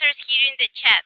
answers here in the chat.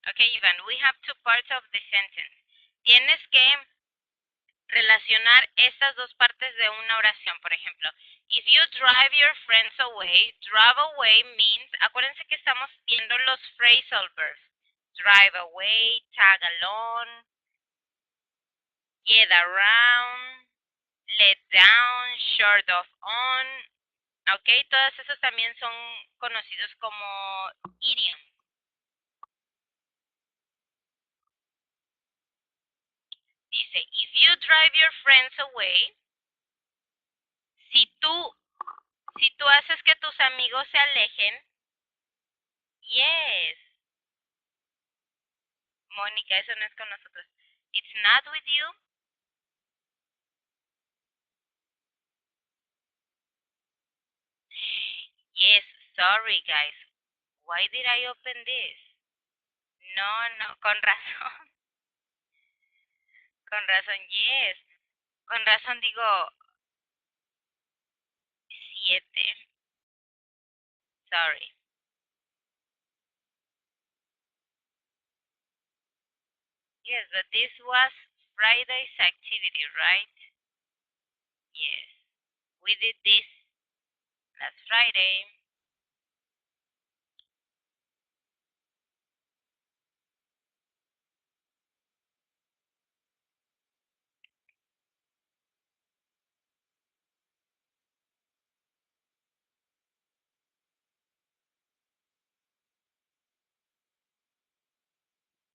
Okay, Iván, we have two parts of the sentence. Tienes que relacionar estas dos partes de una oración. Por ejemplo, if you drive your friends away, drive away means, acuérdense que estamos viendo los phrasal verbs. Drive away, tag along, get around, let down, short of on. Ok, todos esos también son conocidos como idioms. Dice, if you drive your friends away, si tú haces que tus amigos se alejen, yes. Mónica, eso no es con nosotros. It's not with you. Yes, sorry guys. Why did I open this? No, no, con razón. Con razón, yes. Con razón digo 7. Sorry. Yes, but this was Friday's activity, right? Yes. We did this last Friday.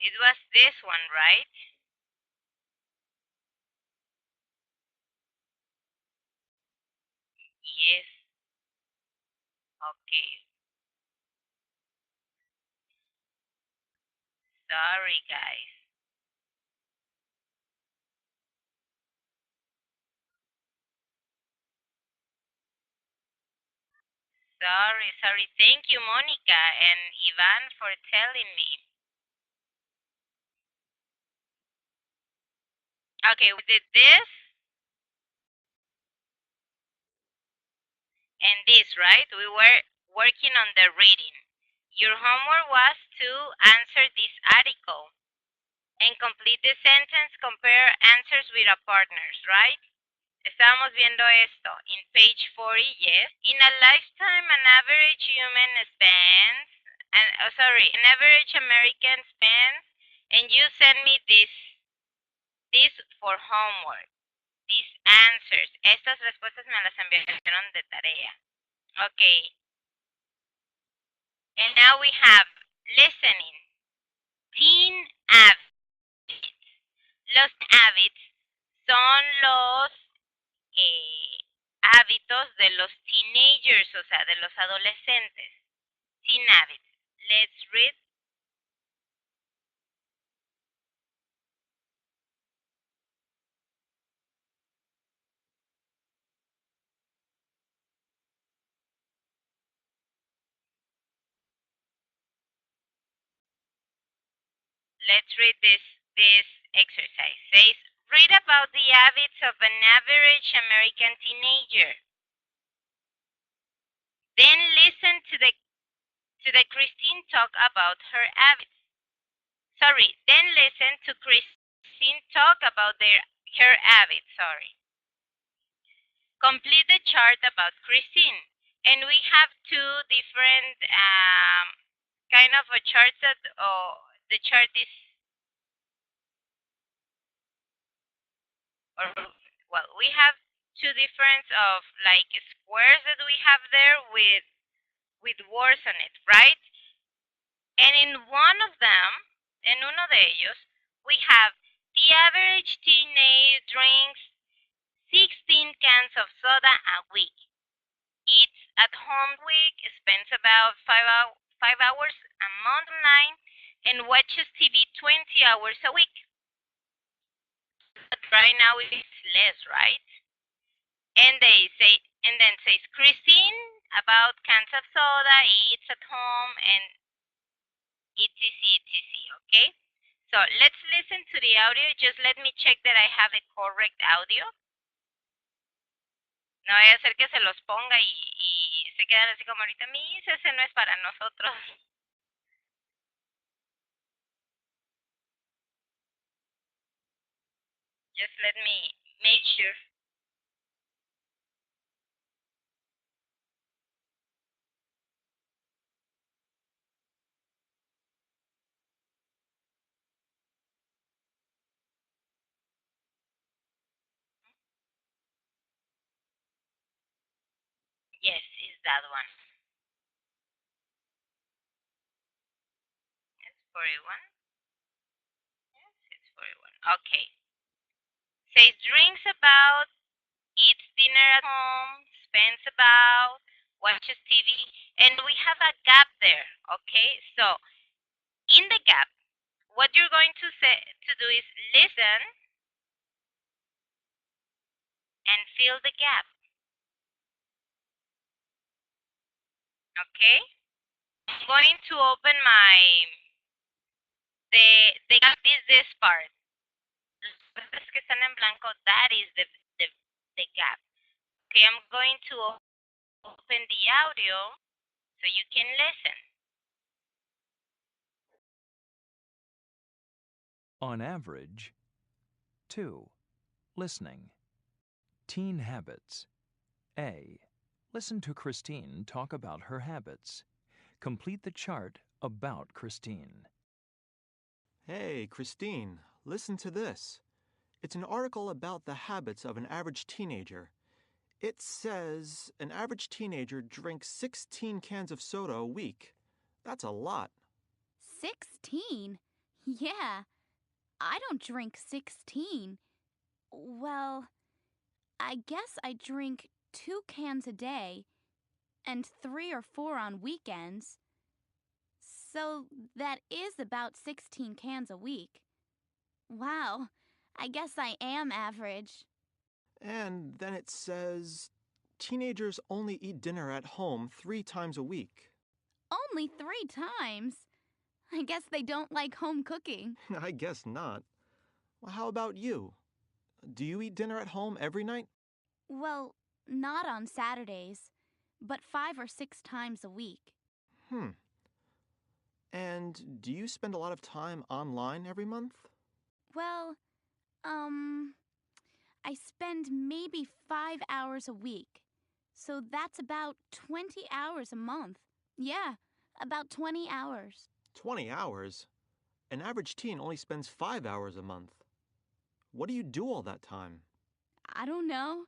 It was this one, right? Yes. Okay. Sorry, guys. Sorry. Thank you, Monica and Ivan, for telling me. Okay, we did this and this, right? We were working on the reading. Your homework was to answer this article and complete the sentence, compare answers with our partners, right? Estábamos viendo esto in page 40, yes. In a lifetime, an average human spends, an average American spends, and you send me this for homework. These answers. Estas respuestas me las enviaron de tarea. Okay. And now we have listening. Teen habits. Los habits son los hábitos de los teenagers, o sea, de los adolescentes. Teen habits. Let's read. Let's read this exercise. Says, read about the habits of an average American teenager. Then listen to the Christine talk about her habits. Sorry, then listen to Christine talk about her habits. Sorry. Complete the chart about Christine. And we have two different kind of a charts that the chart is, or well, we have two different of like squares that we have there with words on it, right? And in one of them, en uno de ellos, we have the average teenager drinks 16 cans of soda a week. Eats at home week, spends about 5 hours a month online, and watches TV 20 hours a week. But right now it's less, right? And then says Christine about cans of soda, eats at home, and etc. Okay? So let's listen to the audio. Just let me check that I have the correct audio. No vaya a ser que se los ponga y se quedan así como ahorita, mis, ese no es para nosotros. Just let me make sure. Yes, it's that one. It's 41. Yes, it's 41. Okay. Says drinks about, eats dinner at home, spends about, watches TV, and we have a gap there. Okay, so in the gap, what you're going to do is listen and fill the gap. Okay, I'm going to open the gap is this part. Las partes que están en blanco, that is the gap. Okay, I'm going to open the audio so you can listen. On average. 2. Listening. Teen habits. A. Listen to Christine talk about her habits. Complete the chart about Christine. Hey, Christine, listen to this. It's an article about the habits of an average teenager. It says an average teenager drinks 16 cans of soda a week. That's a lot. 16? Yeah, I don't drink 16. Well, I guess I drink 2 cans a day and 3 or 4 on weekends. So that is about 16 cans a week. Wow, I guess I am average. And then it says teenagers only eat dinner at home 3 times a week. Only 3 times? I guess they don't like home cooking. I guess not. Well, how about you? Do you eat dinner at home every night? Well, not on Saturdays, but 5 or 6 times a week. Hmm. And do you spend a lot of time online every month? Well, I spend maybe 5 hours a week. So that's about 20 hours a month. Yeah, about 20 hours. 20 hours? An average teen only spends 5 hours a month. What do you do all that time? I don't know.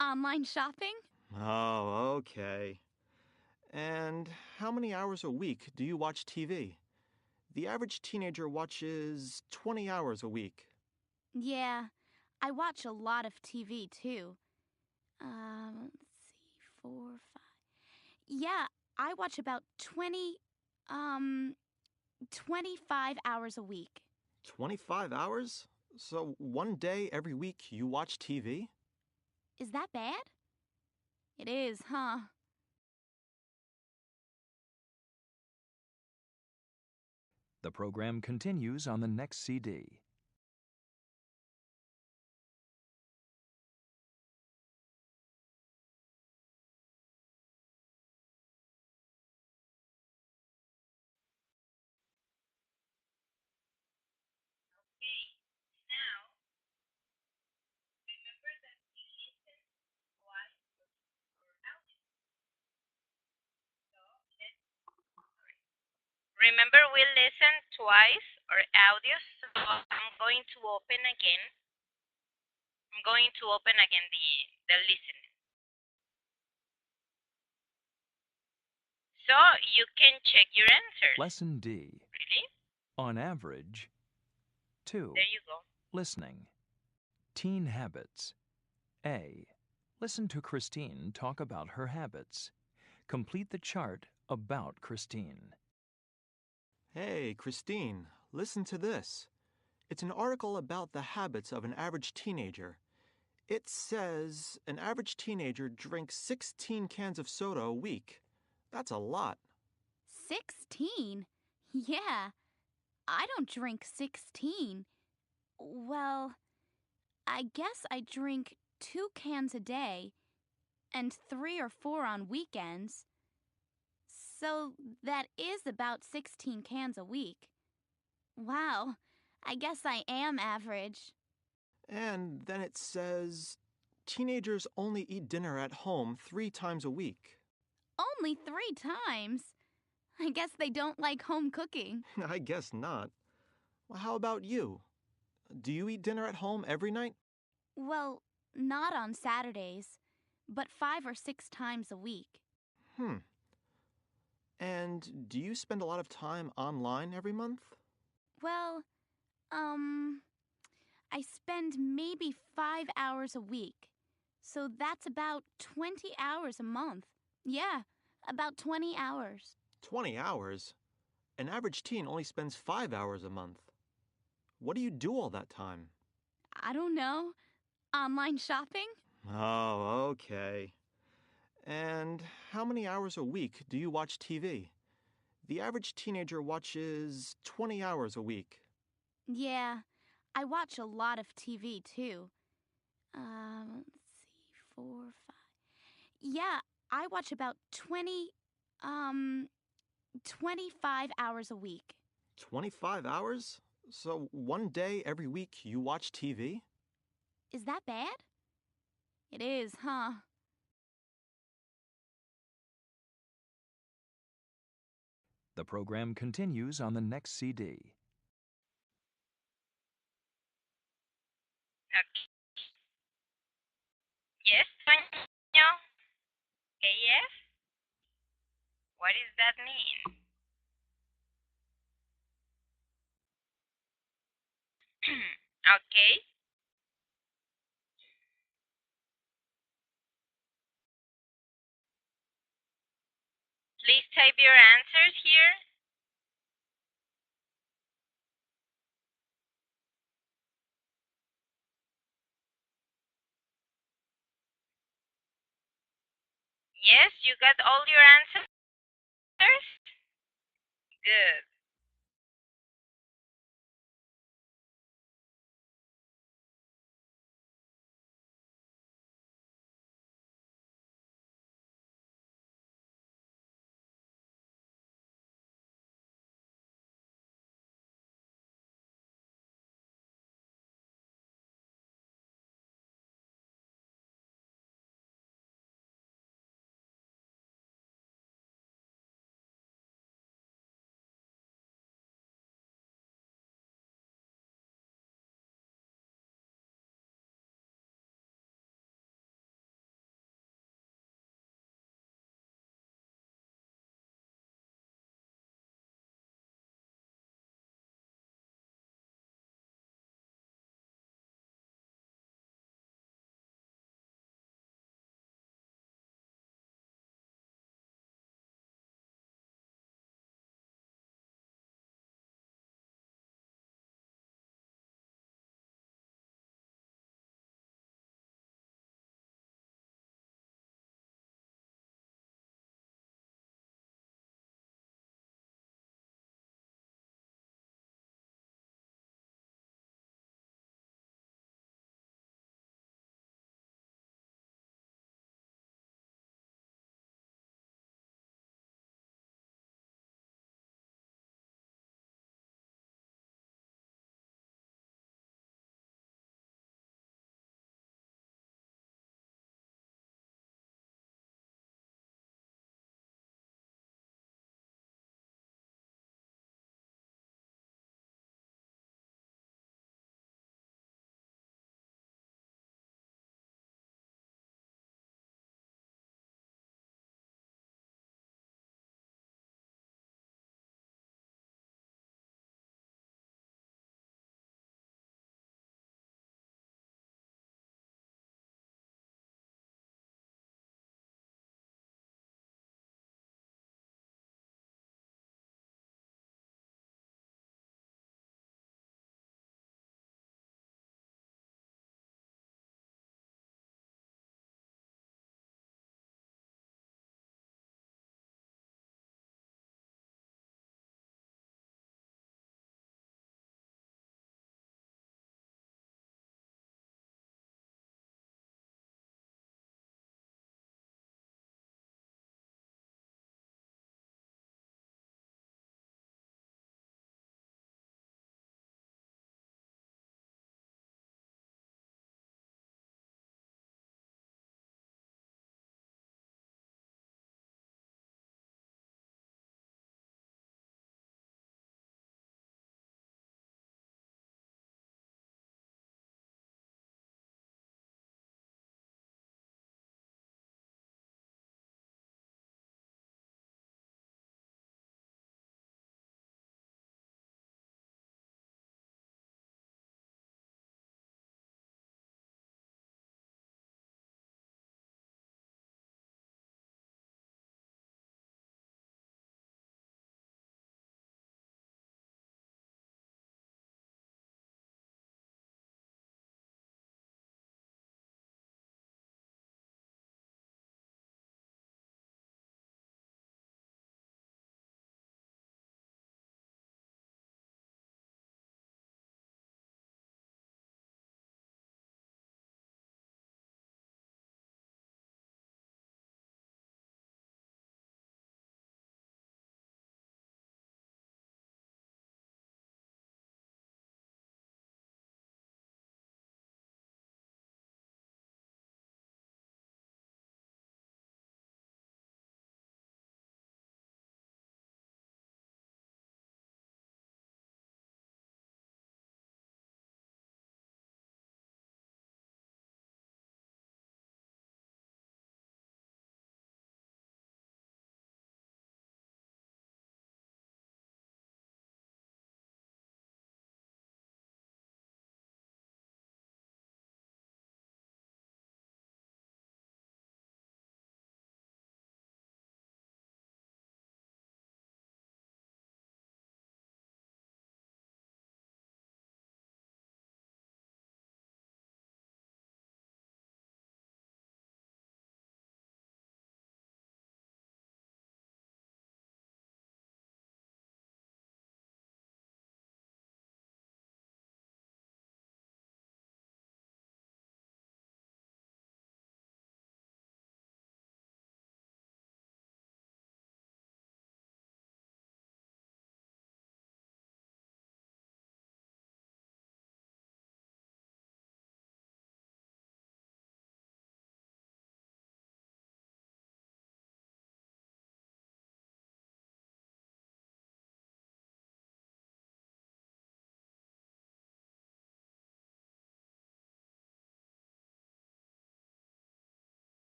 Online shopping? Oh, okay. And how many hours a week do you watch TV? The average teenager watches 20 hours a week. Yeah, I watch a lot of TV too. Let's see, 4, 5. Yeah, I watch about 25 hours a week. 25 hours? So one day every week you watch TV? Is that bad? It is, huh? The program continues on the next CD. Okay, now remember that we listen twice for audio. So let's remember we listen twice or audio. So I'm going to open again. I'm going to open again the listening. So you can check your answers. Lesson D. Really? On average. 2. There you go. Listening. Teen habits. A. Listen to Christine talk about her habits. Complete the chart about Christine. Hey, Christine, listen to this. It's an article about the habits of an average teenager. It says an average teenager drinks 16 cans of soda a week. That's a lot. 16? Yeah, I don't drink 16. Well, I guess I drink 2 cans a day and 3 or 4 on weekends. So that is about 16 cans a week. Wow, I guess I am average. And then it says teenagers only eat dinner at home 3 times a week. Only 3 times? I guess they don't like home cooking. I guess not. Well, how about you? Do you eat dinner at home every night? Well, not on Saturdays, but 5 or 6 times a week. Hmm. And do you spend a lot of time online every month? Well, I spend maybe 5 hours a week. So that's about 20 hours a month. Yeah, about 20 hours. 20 hours? An average teen only spends 5 hours a month. What do you do all that time? I don't know. Online shopping? Oh, okay. And how many hours a week do you watch TV? The average teenager watches 20 hours a week. Yeah, I watch a lot of TV too. Let's see, 4, 5. Yeah, I watch about 25 hours a week. 25 hours? So one day every week you watch TV? Is that bad? It is, huh? The program continues on the next CD. Okay. Yes, Toño? Okay, yes? What does that mean? Okay. Please type your answers here. Yes, you got all your answers? Good.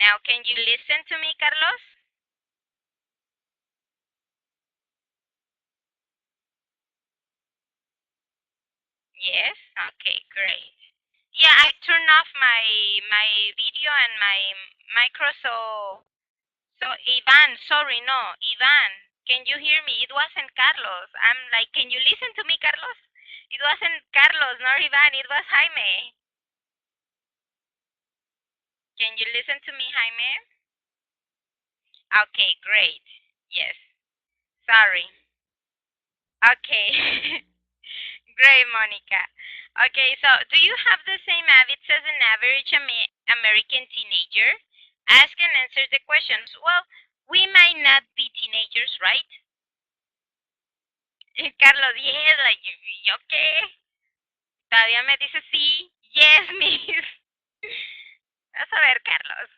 Now, can you listen to me, Carlos? Yes? Okay, great. Yeah, I turned off my video and my micro, so Ivan, sorry, no, Ivan, can you hear me? It wasn't Carlos. I'm like, can you listen to me, Carlos? It wasn't Carlos nor Ivan, it was Jaime. Can you listen to me, Jaime? Okay, great. Yes. Sorry. Okay. Great, Monica. Okay, so do you have the same habits as an average American teenager? Ask and answer the questions. Well, we might not be teenagers, right? Carlos, yes, like, ¿yo qué? Todavía me dice sí. Yes, miss. Vas a ver, Carlos.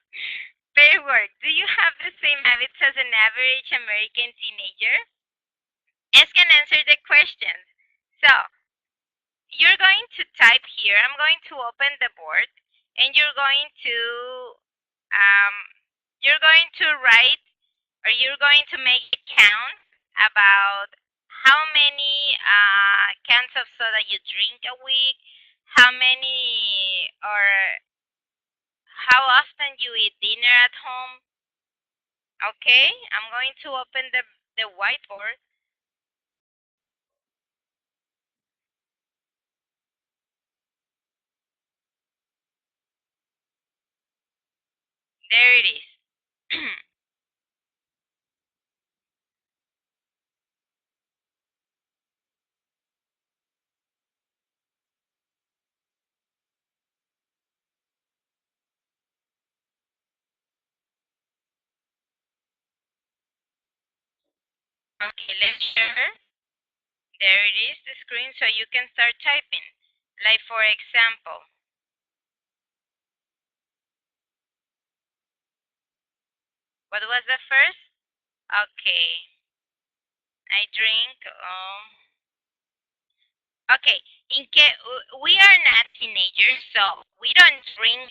Fair work. Do you have the same habits as an average American teenager? Ask and answer the questions. So, you're going to type here. I'm going to open the board, and um, you're going to write, or you're going to make a count about how many cans of soda you drink a week, how many or how often you eat dinner at home. Okay, I'm going to open the whiteboard. There it is. Okay, let's share. There it is, the screen, so you can start typing. Like, for example, what was the first? Okay, I drink. Okay, we are not teenagers, so we don't drink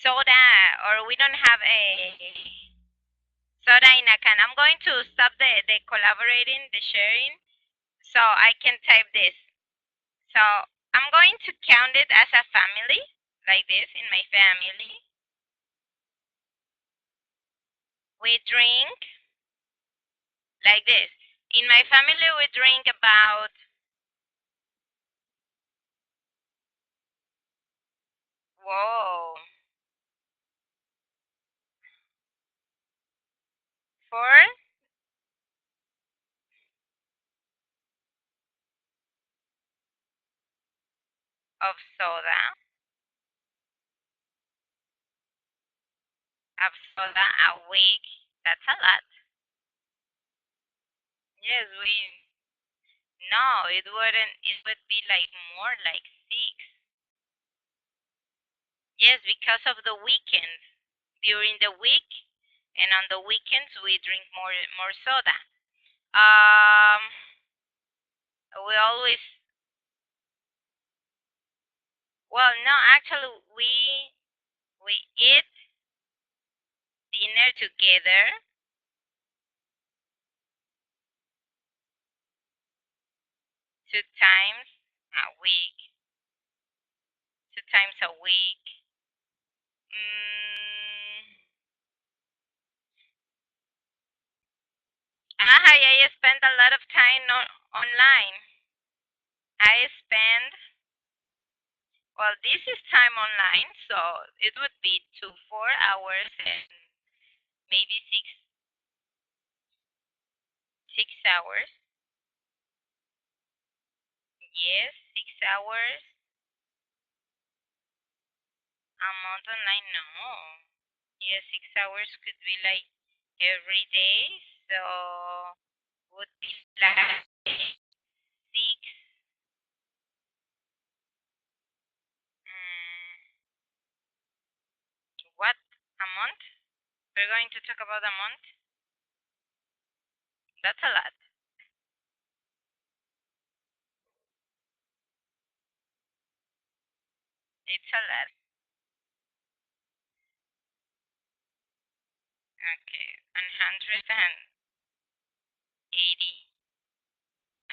soda, or we don't have a soda in a can. I'm going to stop the collaborating, the sharing, so I can type this. So I'm going to count it as a family, like this, in my family. We drink like this. In my family, we drink about, whoa, 4 of soda a week. That's a lot. Yes, no, it wouldn't, it would be like more like 6. Yes, because of the weekends. During the week and on the weekends, we drink more soda. Um, we always, well, no, actually, we eat dinner together 2 times a week. 2 times a week. I spend a lot of time online. I spend, well, this is time online, so it would be 4 hours and maybe 6 hours. Yes, 6 hours a month online. No. Yes, 6 hours could be like every day, so would be like 6. What? A month? We're going to talk about a month? That's a lot. It's a lot. Okay, 180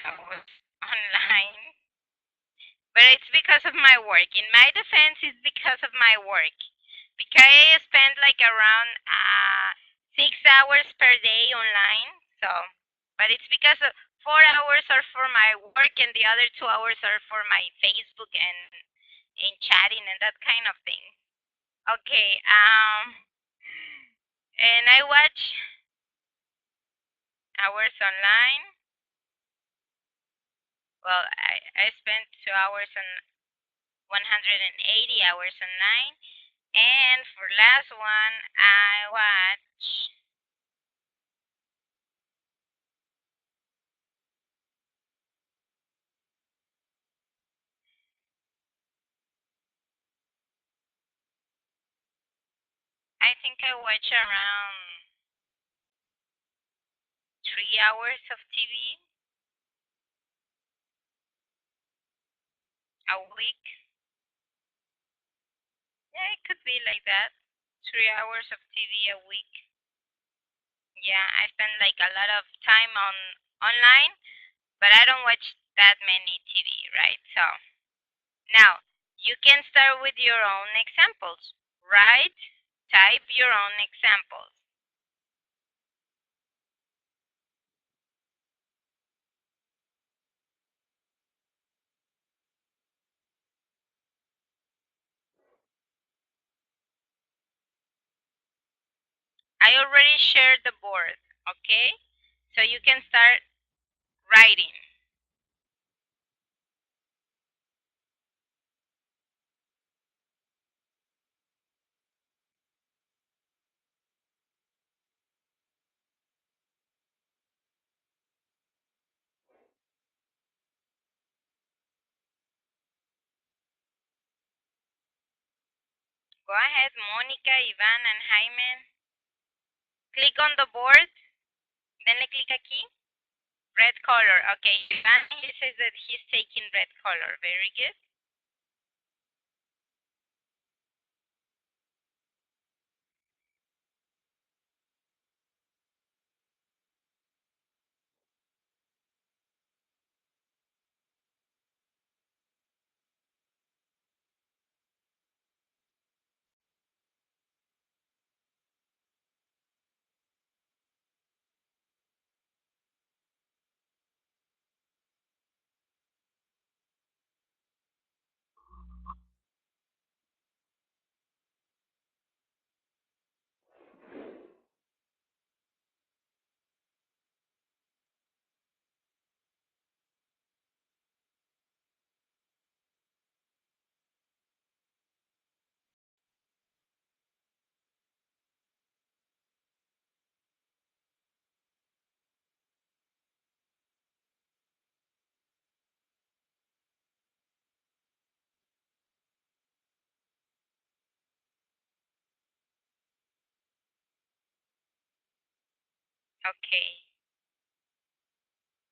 hours online. But it's because of my work. In my defense, it's because of my work. Because I spend like around 6 hours per day online. So, but it's because of 4 hours are for my work and the other 2 hours are for my Facebook and chatting and that kind of thing. Okay. And I watch hours online. Well, I spent 2 hours on 180 hours online. And for last one, I watch. I think I watch around 3 hours of TV a week. Yeah, it could be like that. 3 hours of TV a week. Yeah, I spend like a lot of time on online, but I don't watch that many TV, right? So now you can start with your own examples. Write, type your own examples. I already shared the board, okay? So you can start writing. Go ahead, Mónica, Iván, and Jaime. Click on the board. Denle click aquí. Red color. Okay, Iván, he says that he's taking red color. Very good. Okay.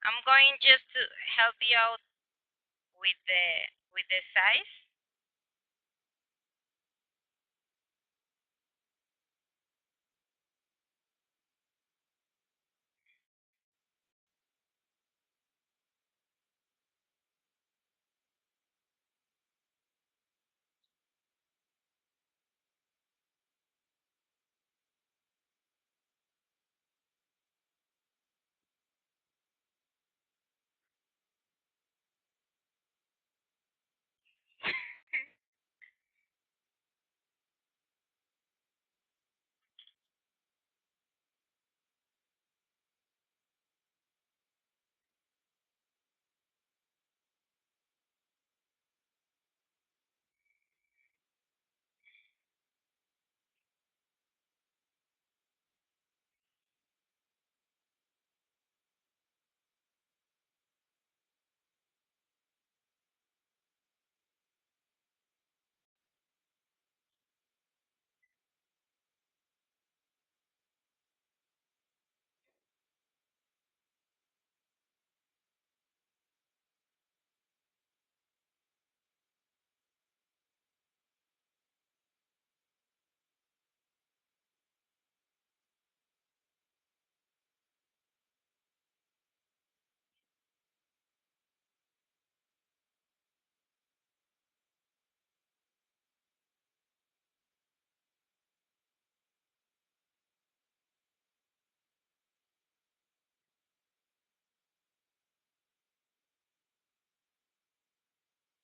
I'm going just to help you out with the size.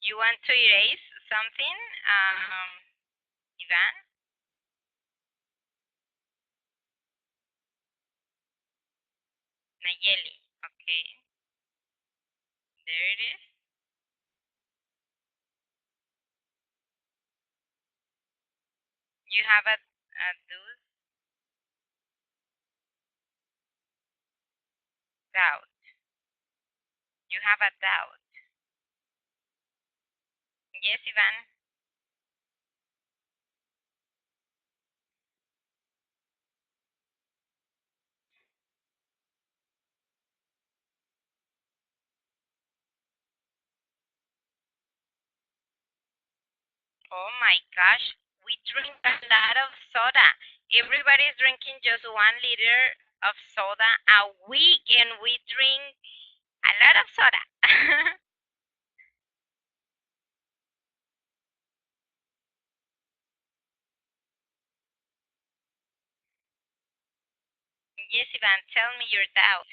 You want to erase something, Ivan? Nayeli. Okay. There it is. You have a doubt. You have a doubt. Yes, Ivan. Oh my gosh, we drink a lot of soda. Everybody is drinking just 1 liter of soda a week, and we drink a lot of soda. Yes, Ivan, tell me your doubt.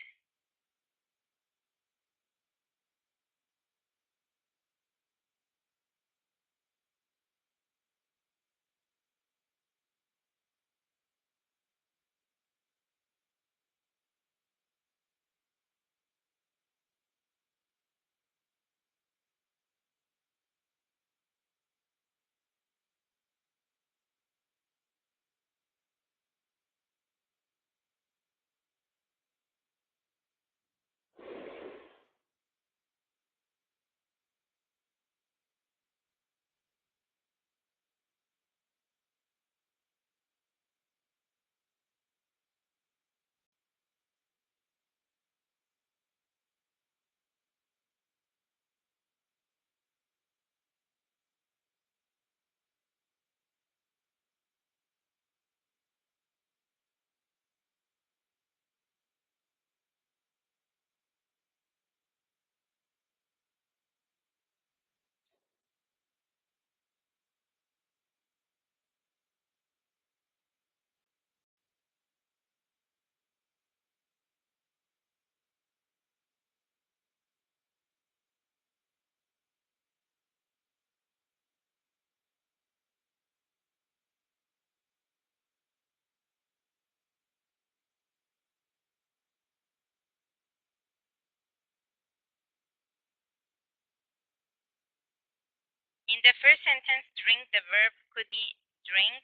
In the first sentence, drink, the verb could be drink.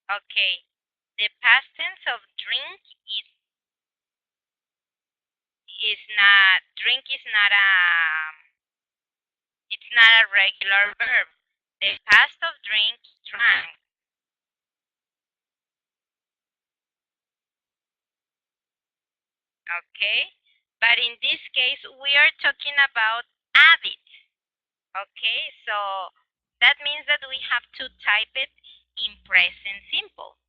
Okay. The past tense of drink is not drink is not a it's not a regular verb. The past of drink drank. Okay? But in this case, we are talking about habit. Okay? So that means that we have to type it in present simple.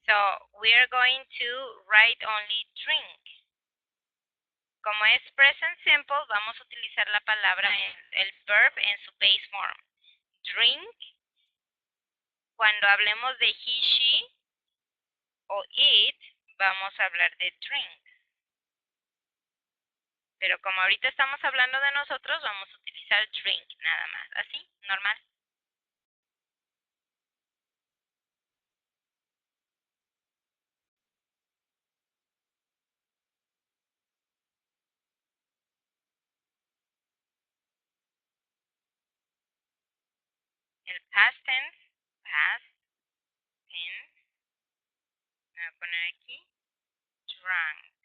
So we are going to write only drink. Como es present simple, vamos a utilizar la palabra, el verb en su base form. Drink. Cuando hablemos de he, she o it, vamos a hablar de drink. Pero como ahorita estamos hablando de nosotros, vamos a utilizar drink nada más. Así, normal. El past tense, past tense, me voy a poner aquí, drunk.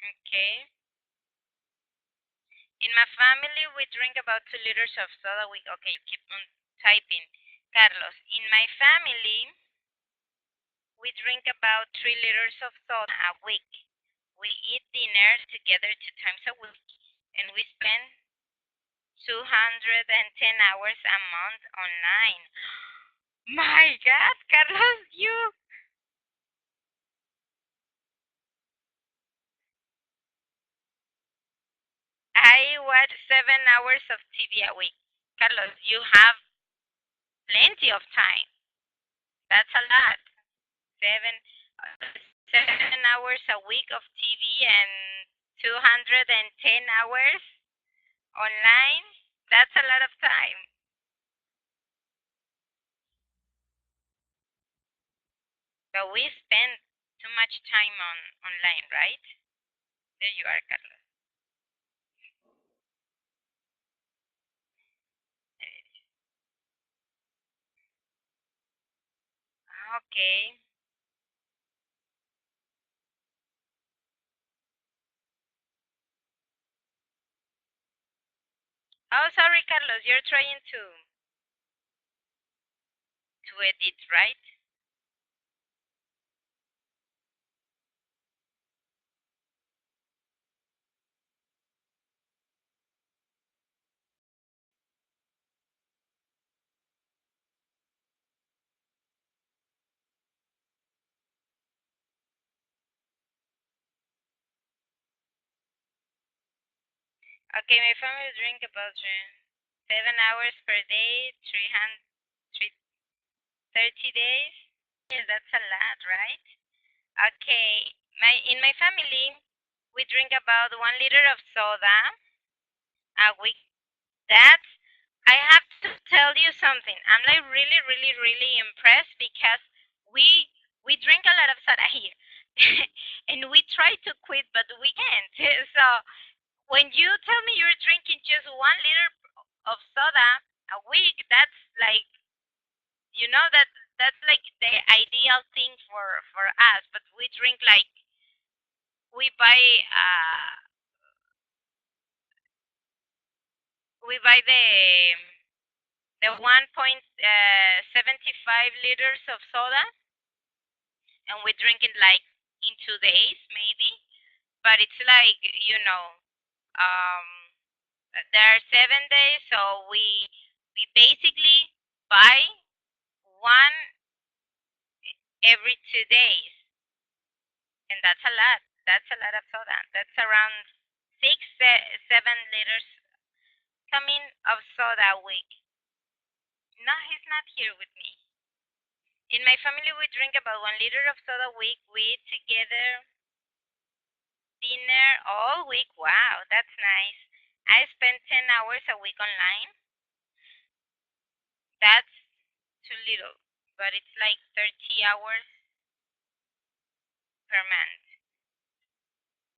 Okay. In my family, we drink about 2 liters of soda a week. Okay, keep on typing. Carlos, in my family, we drink about 3 liters of soda a week. We eat dinner together 2 times a week, and we spend 210 hours a month online. My God, Carlos, you. I watch 7 hours of TV a week. Carlos, you have plenty of time. That's a lot. Seven, 7 hours a week of TV and 210 hours online. That's a lot of time. But we spend too much time on online, right? There you are, Carlos. Okay. Oh, sorry, Carlos. You're trying to edit, right? Okay, my family drink about 7 hours per day, 330 days. Yes, that's a lot, right? Okay, in my family, we drink about 1 liter of soda a week. That's I have to tell you something. I'm like really, really, really impressed because we we drink a lot of soda here, and we try to quit, but we can't. So when you tell me you're drinking just 1 liter of soda a week, that's like that's like the ideal thing for us. But we drink like we buy the 1.75 liters of soda, and we drink it like in 2 days maybe. But it's like um, there are 7 days, so we basically buy one every 2 days, and that's a lot. That's a lot of soda. That's around 7 liters coming of soda a week. No, he's not here with me. In my family, we drink about 1 liter of soda a week. We eat together dinner all week. Wow, that's nice. I spend 10 hours a week online. That's too little, but it's like 30 hours per month.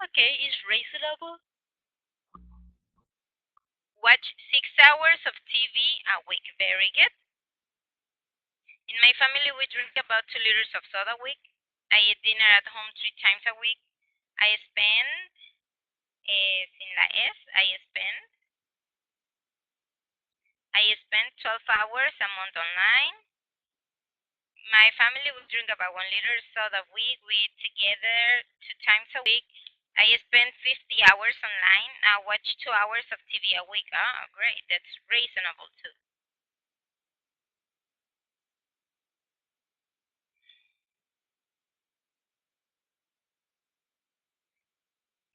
Okay, it's reasonable. Watch 6 hours of TV a week. Very good. In my family, we drink about 2 liters of soda a week. I eat dinner at home 3 times a week. I spend, sin la S, I spend 12 hours a month online. My family will drink about 1 liter soda a week. We eat together 2 times a week. I spend 50 hours online. I watch 2 hours of TV a week. Oh, great. That's reasonable too.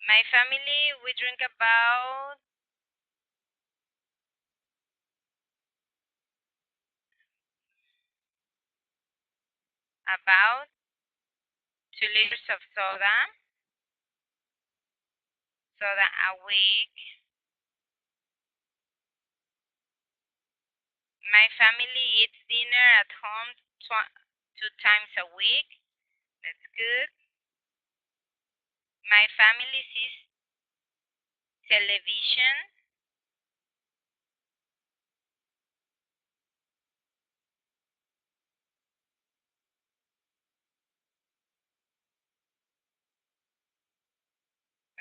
My family, we drink about 2 liters of soda a week. My family eats dinner at home 2 times a week. That's good. My family sees television.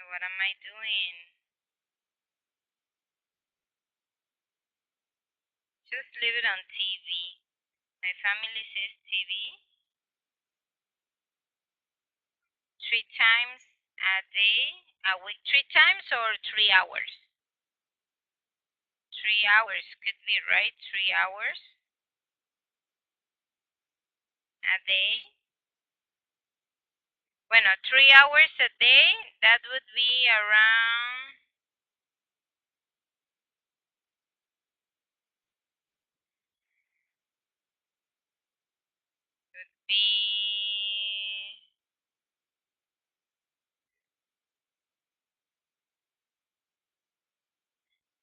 what am I doing? Just leave it on TV. My family says TV. 3 times a day, a week. 3 times or 3 hours? 3 hours could be right. 3 hours a day. Bueno, 3 hours a day. That would be around. Be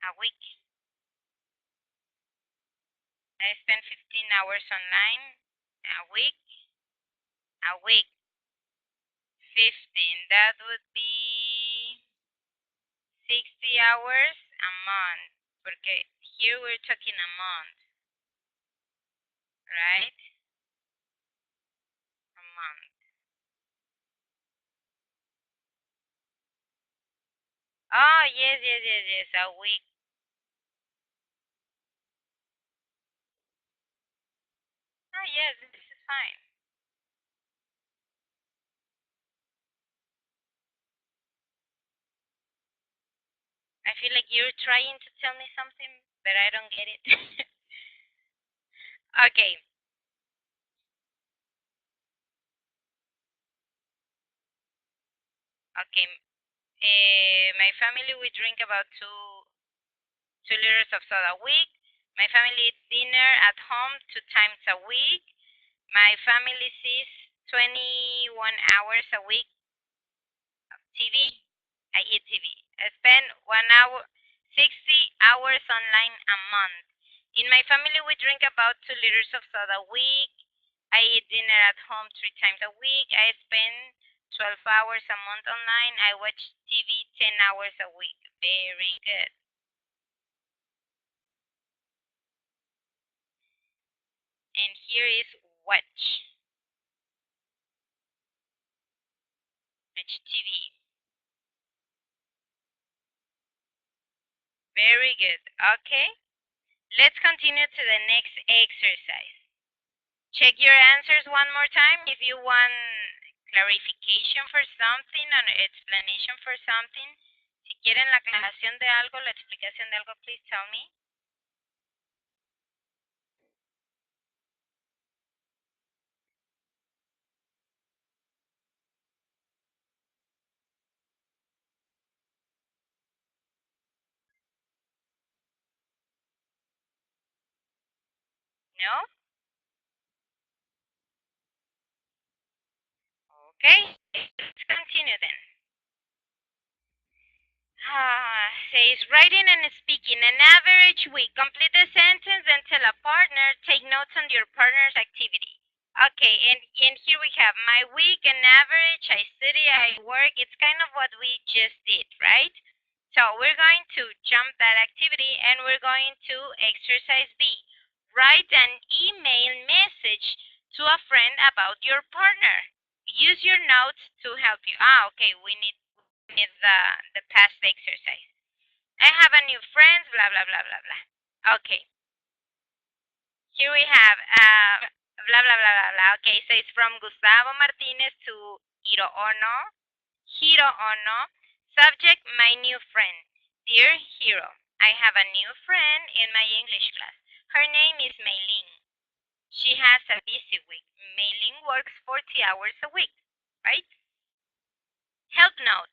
a week. I spend 15 hours online a week. A week. 15. That would be 60 hours a month. Porque here we're talking a month, right? A month. Oh, yes, yes, yes, yes. A week. Oh, yes, this is fine. I feel like you're trying to tell me something, but I don't get it. Okay. Okay. My family, we drink about 2 liters of soda a week. My family eats dinner at home 2 times a week. My family sees 21 hours a week of TV. I eat TV. I spend 1 hour, 60 hours online a month. In my family, we drink about 2 liters of soda a week. I eat dinner at home 3 times a week. I spend 12 hours a month online. I watch TV 10 hours a week. Very good. And here is watch. Watch TV. Very good. Okay. Let's continue to the next exercise. Check your answers one more time if you want clarification for something or explanation for something. Si quieren la aclaración de algo, la explicación de algo, please tell me. No? Okay. Let's continue then. Says writing and speaking an average week. Complete the sentence and tell a partner. Take notes on your partner's activity. Okay, and here we have my week an average. I study, I work. It's kind of what we just did, right? So we're going to jump that activity and we're going to exercise B. Write an email message to a friend about your partner. Use your notes to help you. Okay, we need the past exercise. I have a new friend, blah, blah, blah, blah, blah. Okay. Here we have blah, blah, blah, blah, blah. Okay, so it's from Gustavo Martinez to Hiro Ono. Hiro Ono. Subject, my new friend. Dear Hiro, I have a new friend in my English class. Her name is Meiling. She has a busy week. Meiling works 40 hours a week, right? Help note.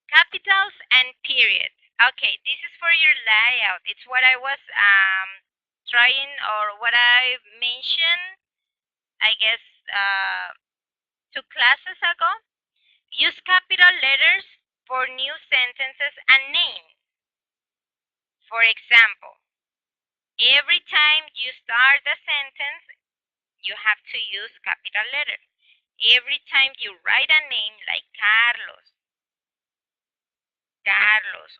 Capitals and periods. Okay, this is for your layout. It's what I was trying or what I mentioned, I guess, 2 classes ago. Use capital letters for new sentences and names. For example, every time you start a sentence, you have to use capital letters. Every time you write a name like Carlos,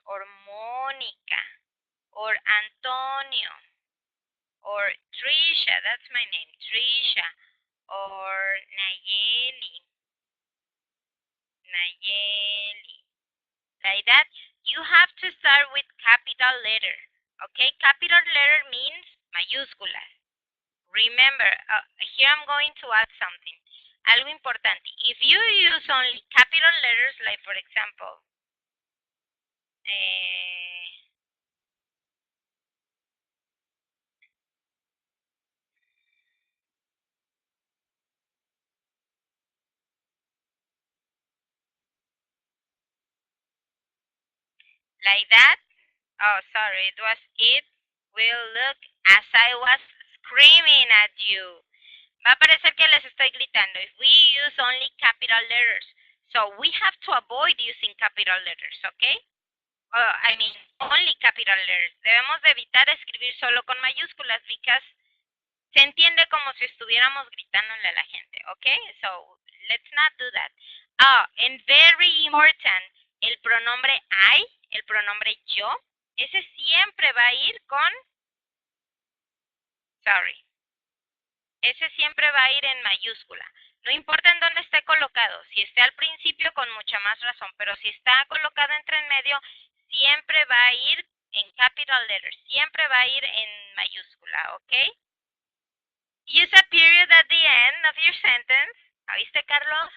or Mónica, or Antonio, or Trisha, that's my name, Trisha, or Nayeli, like that, you have to start with capital letter. Okay, capital letter means mayúsculas. Remember, here I'm going to add something. Algo importante. If you use only capital letters, like for example, eh, like that. Oh, sorry, it will look as I was screaming at you. Va a parecer que les estoy gritando. If we use only capital letters. So we have to avoid using capital letters, okay? I mean, only capital letters. Debemos de evitar escribir solo con mayúsculas because se entiende como si estuviéramos gritándole a la gente, okay? So let's not do that. Oh, and very important, el pronombre I, el pronombre yo, ese siempre va a ir con, sorry, ese siempre va a ir en mayúscula. No importa en dónde esté colocado, si está al principio con mucha más razón, pero si está colocado entre en medio, siempre va a ir en capital letters, siempre va a ir en mayúscula, ¿ok? Use a period at the end of your sentence. ¿Oíste, Carlos?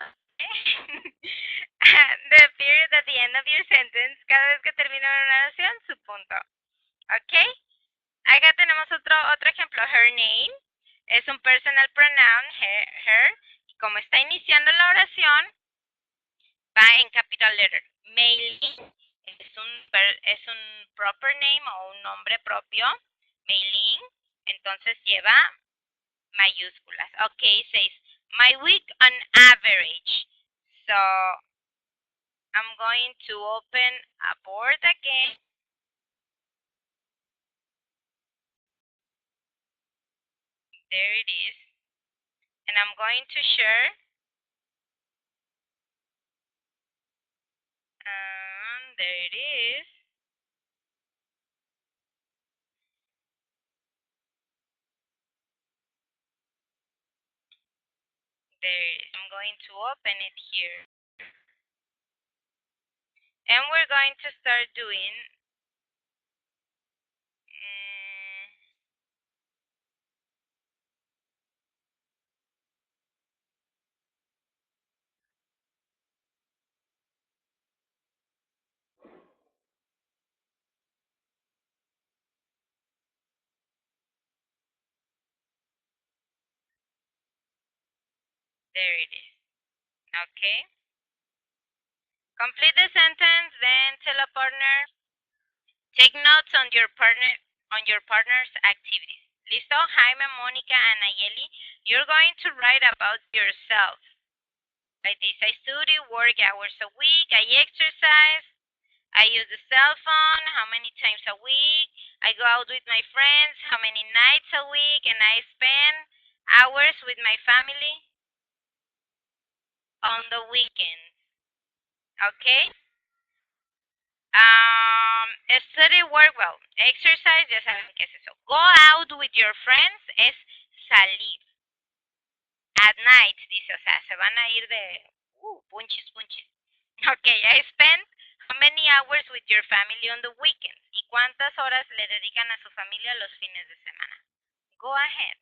The period at the end of your sentence, cada vez que termina una oración, su punto. ¿Ok? Acá tenemos otro ejemplo. Her name es un personal pronoun, her. Y como está iniciando la oración, va en capital letter. Mailing es un proper name o un nombre propio. Mailing, entonces lleva mayúsculas. Okay, says my week on average. So I'm going to open a board again. There it is. And I'm going to share. There it is. There it is. I'm going to open it here. And we're going to start doing there it is. Okay. Complete the sentence, then tell a partner. Take notes on your partner's activities. Listo, Jaime, Monica, and Ayeli, you're going to write about yourself. Like this, I study, work hours a week, I exercise, I use the cell phone, how many times a week, I go out with my friends, how many nights a week, and I spend hours with my family on the weekends. Okay? Study, work, well, exercise, ya saben qué es eso. Go out with your friends es salir. At night, dice, o sea, se van a ir de punches, punches. Okay, I spend how many hours with your family on the weekends? ¿Y cuántas horas le dedican a su familia los fines de semana? Go ahead.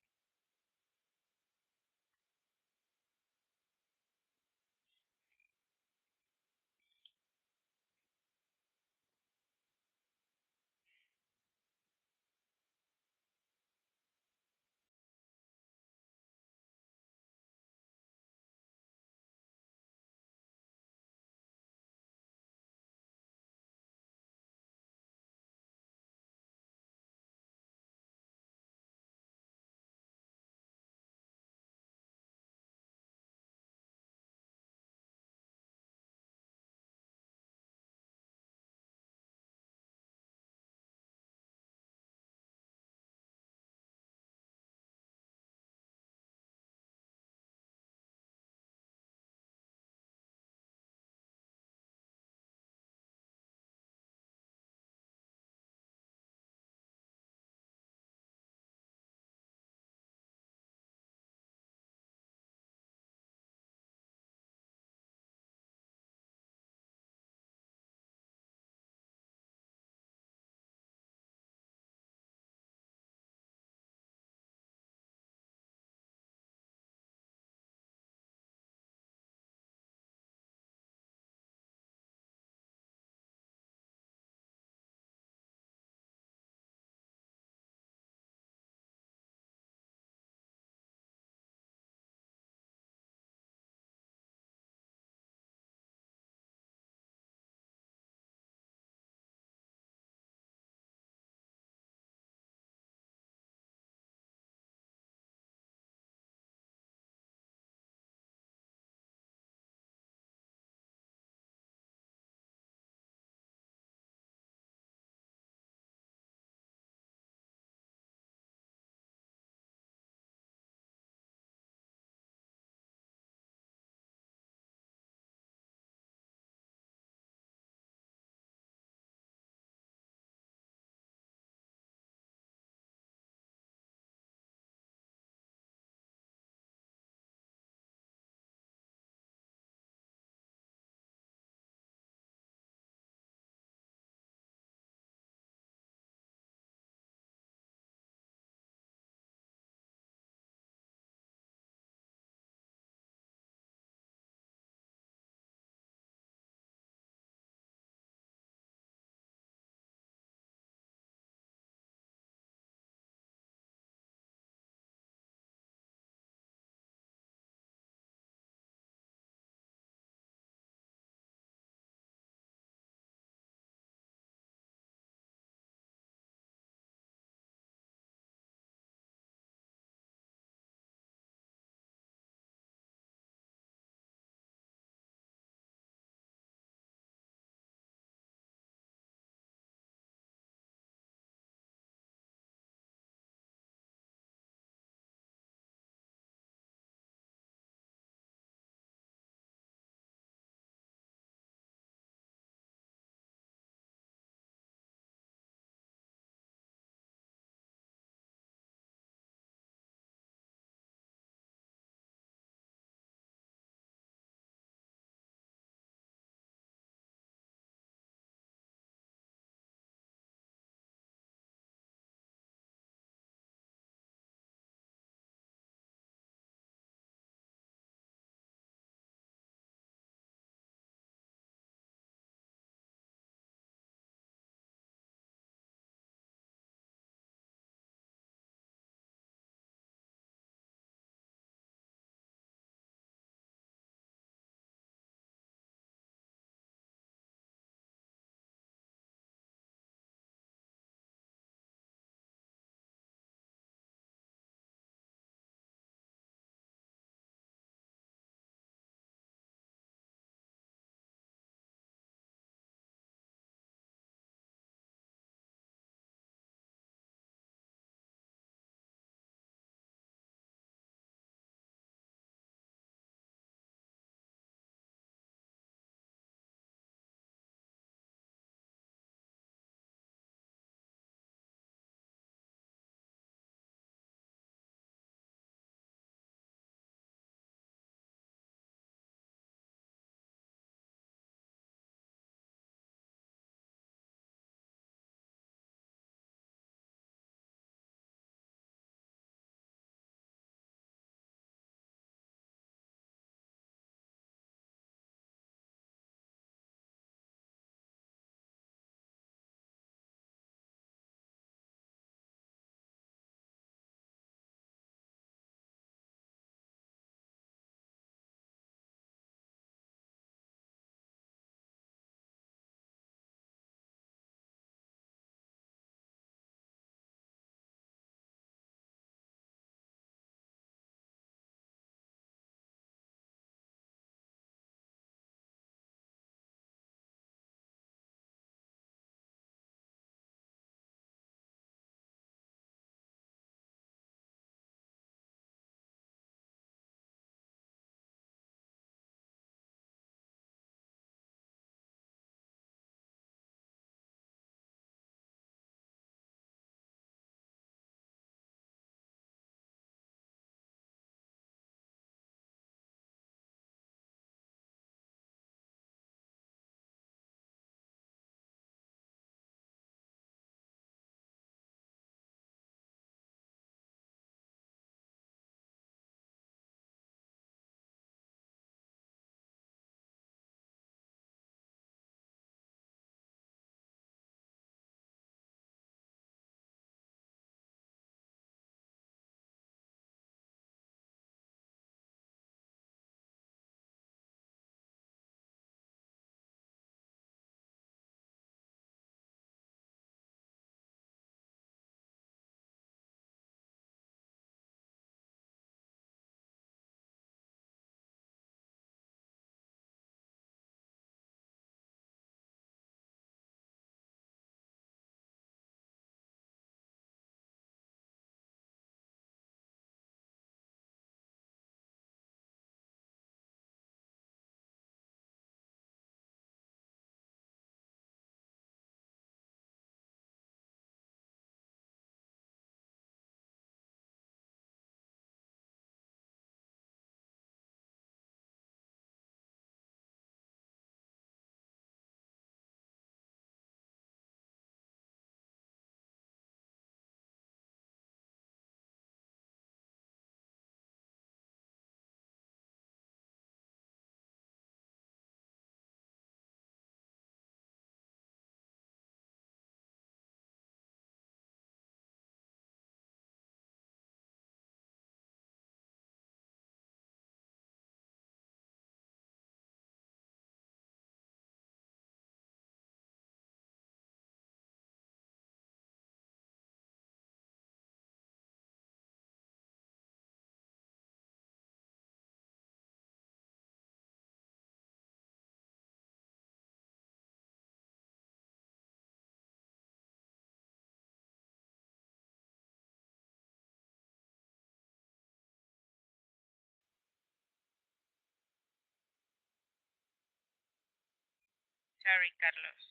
Sorry, Carlos.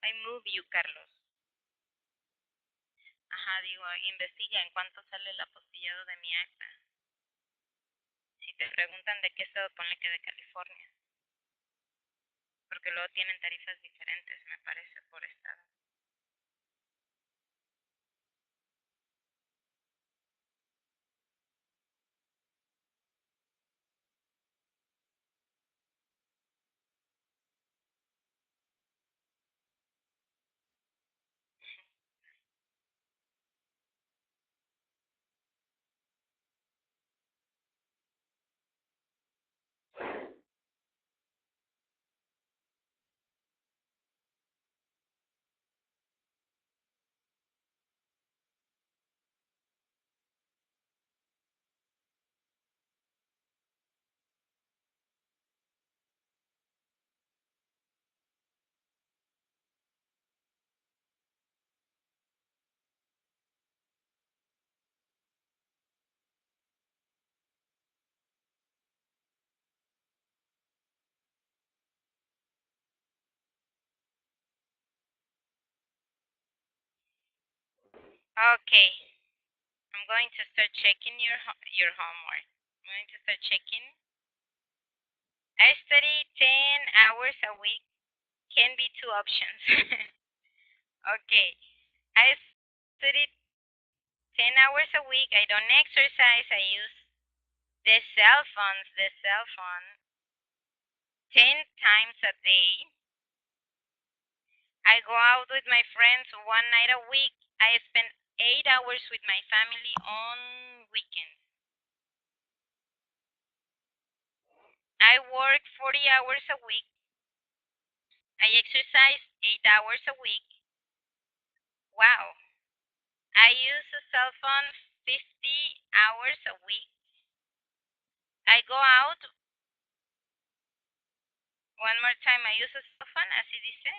I move you, Carlos. Ajá, digo, investiga en cuánto sale el apostillado de mi acta. Si te preguntan de qué estado, ponle que de California. Porque luego tienen tarifas diferentes, me parece, por estado. Okay, I'm going to start checking your homework. I'm going to start checking. I study 10 hours a week. Can be two options. Okay, I study 10 hours a week. I don't exercise. I use the cell phone 10 times a day. I go out with my friends one night a week. I spend 8 hours with my family on weekends. I work 40 hours a week. I exercise 8 hours a week. Wow. I use a cell phone 50 hours a week. I go out one more time. I use a cell phone, así dice.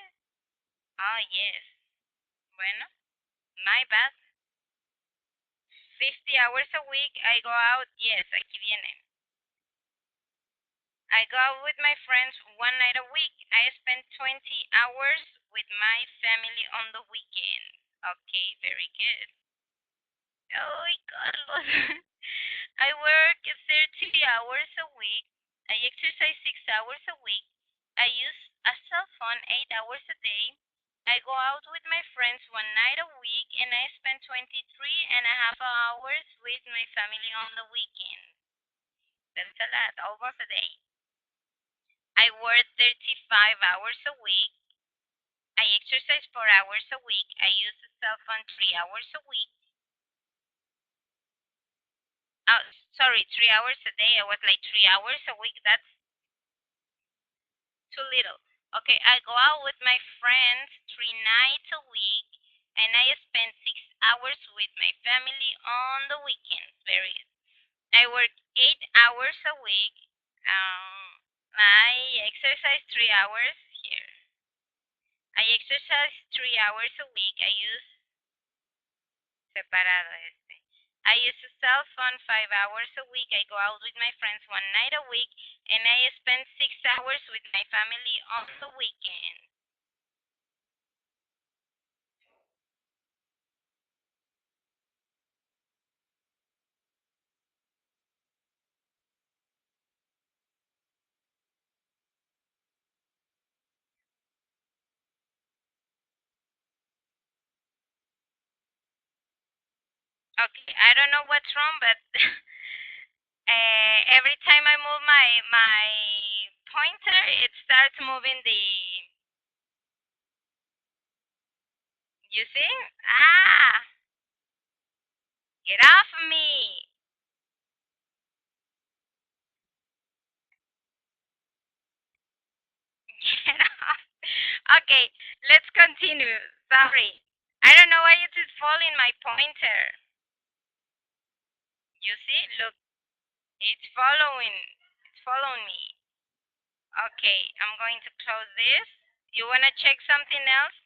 Oh, yes. Bueno, my bad. 50 hours a week. I go out. Yes, aquí viene. I go out with my friends one night a week. I spend 20 hours with my family on the weekend. Okay, very good. Oh, Carlos. I work 30 hours a week. I exercise 6 hours a week. I use a cell phone 8 hours a day. I go out with my friends one night a week and I spend 23 and a half hours with my family on the weekend. That's a lot, almost a day. I work 35 hours a week. I exercise 4 hours a week. I use the cell phone 3 hours a week. Oh, sorry, 3 hours a day. I was like 3 hours a week. That's too little. Okay, I go out with my friends 3 nights a week, and I spend 6 hours with my family on the weekends. Very good. I work 8 hours a week. I exercise 3 hours here. I exercise 3 hours a week. I use separado este. I use a cell phone 5 hours a week. I go out with my friends one night a week, and I spend 6 hours with my family on the weekend. Okay, I don't know what's wrong, but every time I move my pointer, it starts moving the. You see? Ah, get off me! Get off. Okay, let's continue. Sorry, I don't know why it is falling my pointer. You see? Look, it's following. It's following me. Okay, I'm going to close this. You wanna check something else?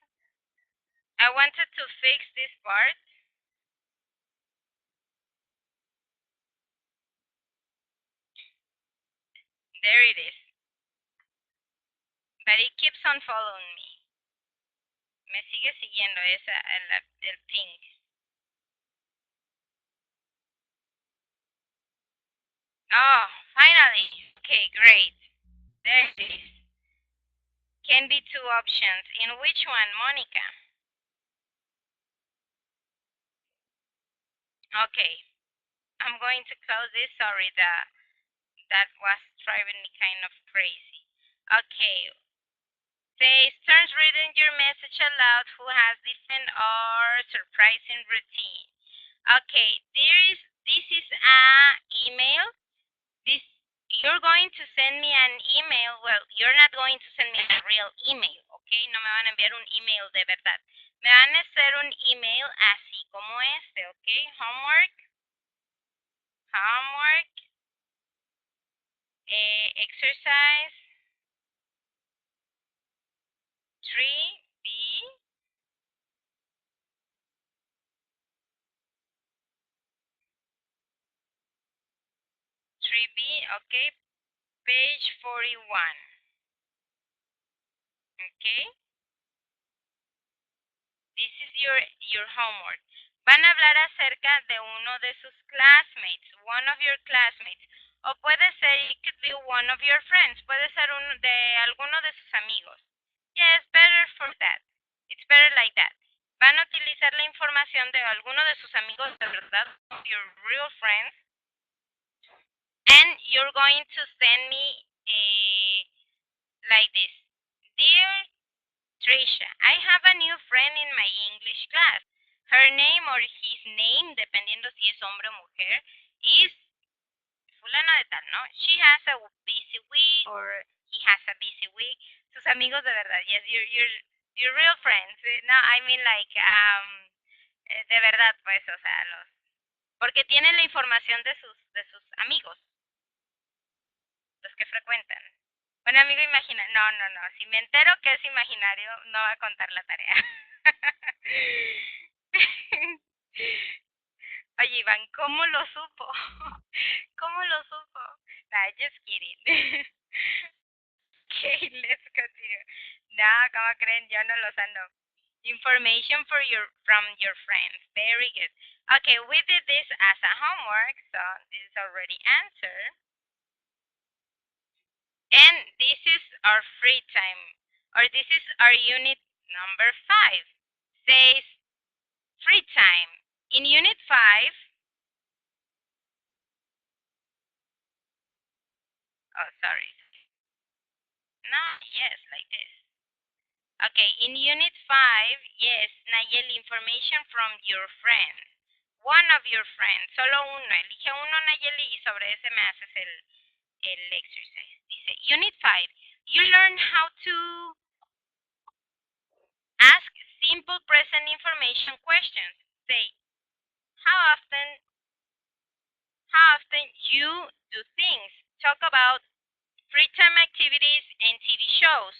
I wanted to fix this part. There it is. But it keeps on following me. Me sigue siguiendo el ping. Oh, finally. Okay, great. There it is. Can be two options. In which one, Monica? Okay. I'm going to close this. Sorry, that was driving me kind of crazy. Okay. Say, turns reading your message aloud who has different or surprising routine. Okay, this is a email. This you're going to send me an email. Well, you're not going to send me a real email, okay? No me van a enviar un email de verdad. Me van a hacer un email así como este, okay? Homework, exercise 3B, 3B, okay? Page 41, okay? This is your homework. Van a hablar acerca de uno de sus classmates, one of your classmates. O puede ser, it could be one of your friends. Puede ser uno de alguno de sus amigos. Yes, better for that. It's better like that. Van a utilizar la información de alguno de sus amigos de verdad, your real friends. And you're going to send me like this. Dear Trisha, I have a new friend in my English class. Her name or his name, dependiendo si es hombre o mujer, is fulana de tal, ¿no? She has a busy week or he has a busy week. Sus amigos de verdad, yes, your real friends. No, I mean like, de verdad, pues, o sea, porque tienen la información de sus amigos, los que frecuentan. Un amigo imaginario. No, no, no. Si me entero que es imaginario, no va a contar la tarea. Oye, Iván, ¿cómo lo supo? ¿Cómo lo supo? Nah, just kidding. Okay, let's continue. No, ¿cómo creen? Yo no los ando. Information from your friends. Very good. Okay, we did this as a homework, so this is already answered. And this is our free time, or this is our unit number 5. Says free time. In unit 5, oh, sorry. No, yes, like this. Okay, in unit 5, yes, Nayeli, information from your friend. One of your friends, solo uno. Elige uno, Nayeli, y sobre ese me haces el exercise. Dice, unit 5, you learn how to ask simple present information questions. Say, how often you do things. Talk about free time activities and TV shows.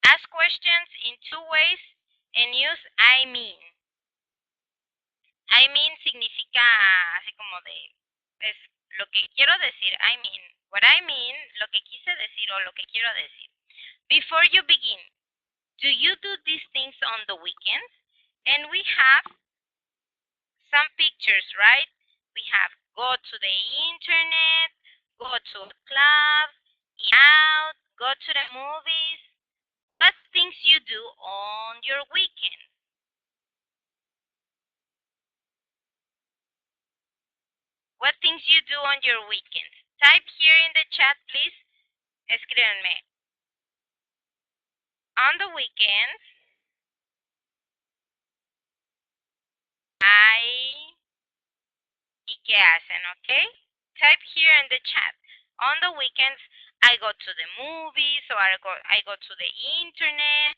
Ask questions in 2 ways and use I mean. I mean significa así como de, es lo que quiero decir. I mean, what I mean, lo que quise decir o lo que quiero decir. Before you begin, do you do these things on the weekends? And we have some pictures, right? We have go to the internet, go to a club, eat out, go to the movies. What things you do on your weekend? What things you do on your weekends? Type here in the chat, please. Escríbanme. On the weekends, ¿y qué hacen, okay? Type here in the chat. On the weekends, I go to the movies or I go to the internet.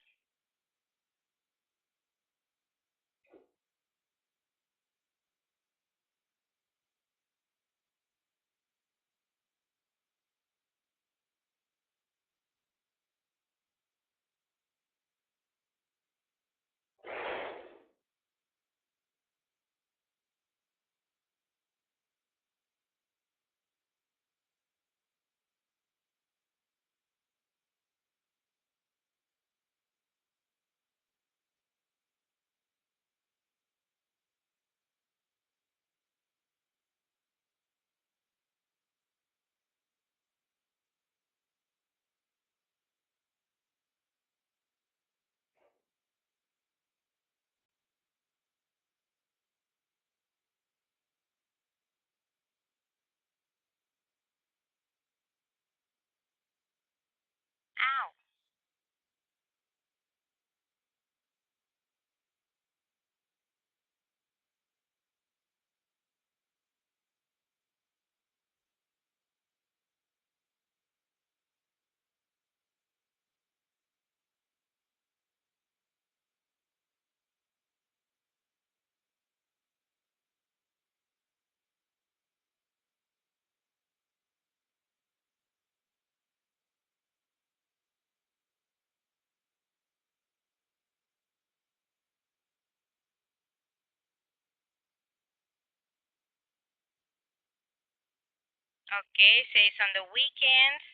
Okay, says on the weekends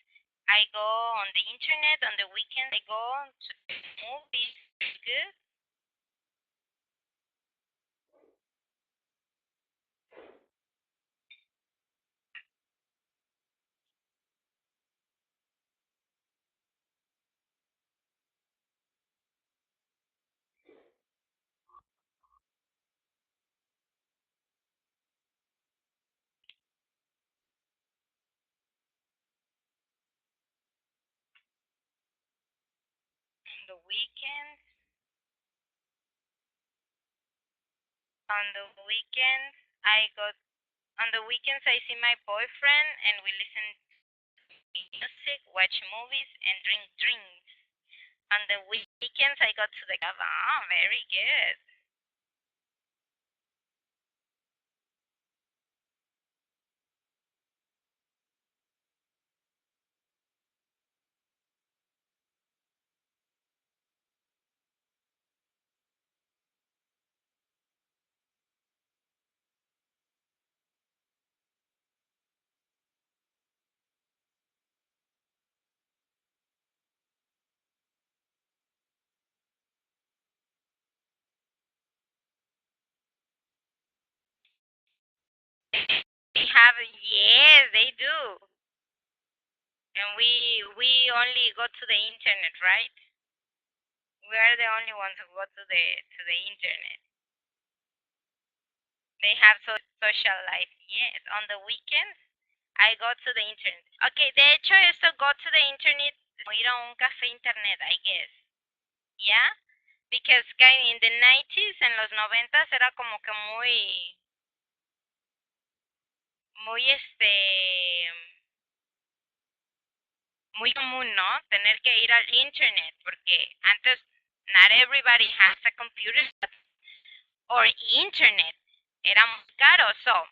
I go on the internet. On the weekends I go to the movies. Very good. On the weekends, on the weekends I go. On the weekends I see my boyfriend and we listen to music, watch movies, and drink drinks. On the weekends I go to the club. Oh, very good. They have, yes, they do. And we only go to the internet, right? We are the only ones who go to the internet. They have social life. Yes, on the weekends I go to the internet. Okay, de hecho esto go to the internet, como ir a un café internet, I guess. Yeah, because kind in the 90s, en los 90s era como que muy muy común, ¿no? Tener que ir al internet porque antes not everybody has a computer or internet. Era muy caro, so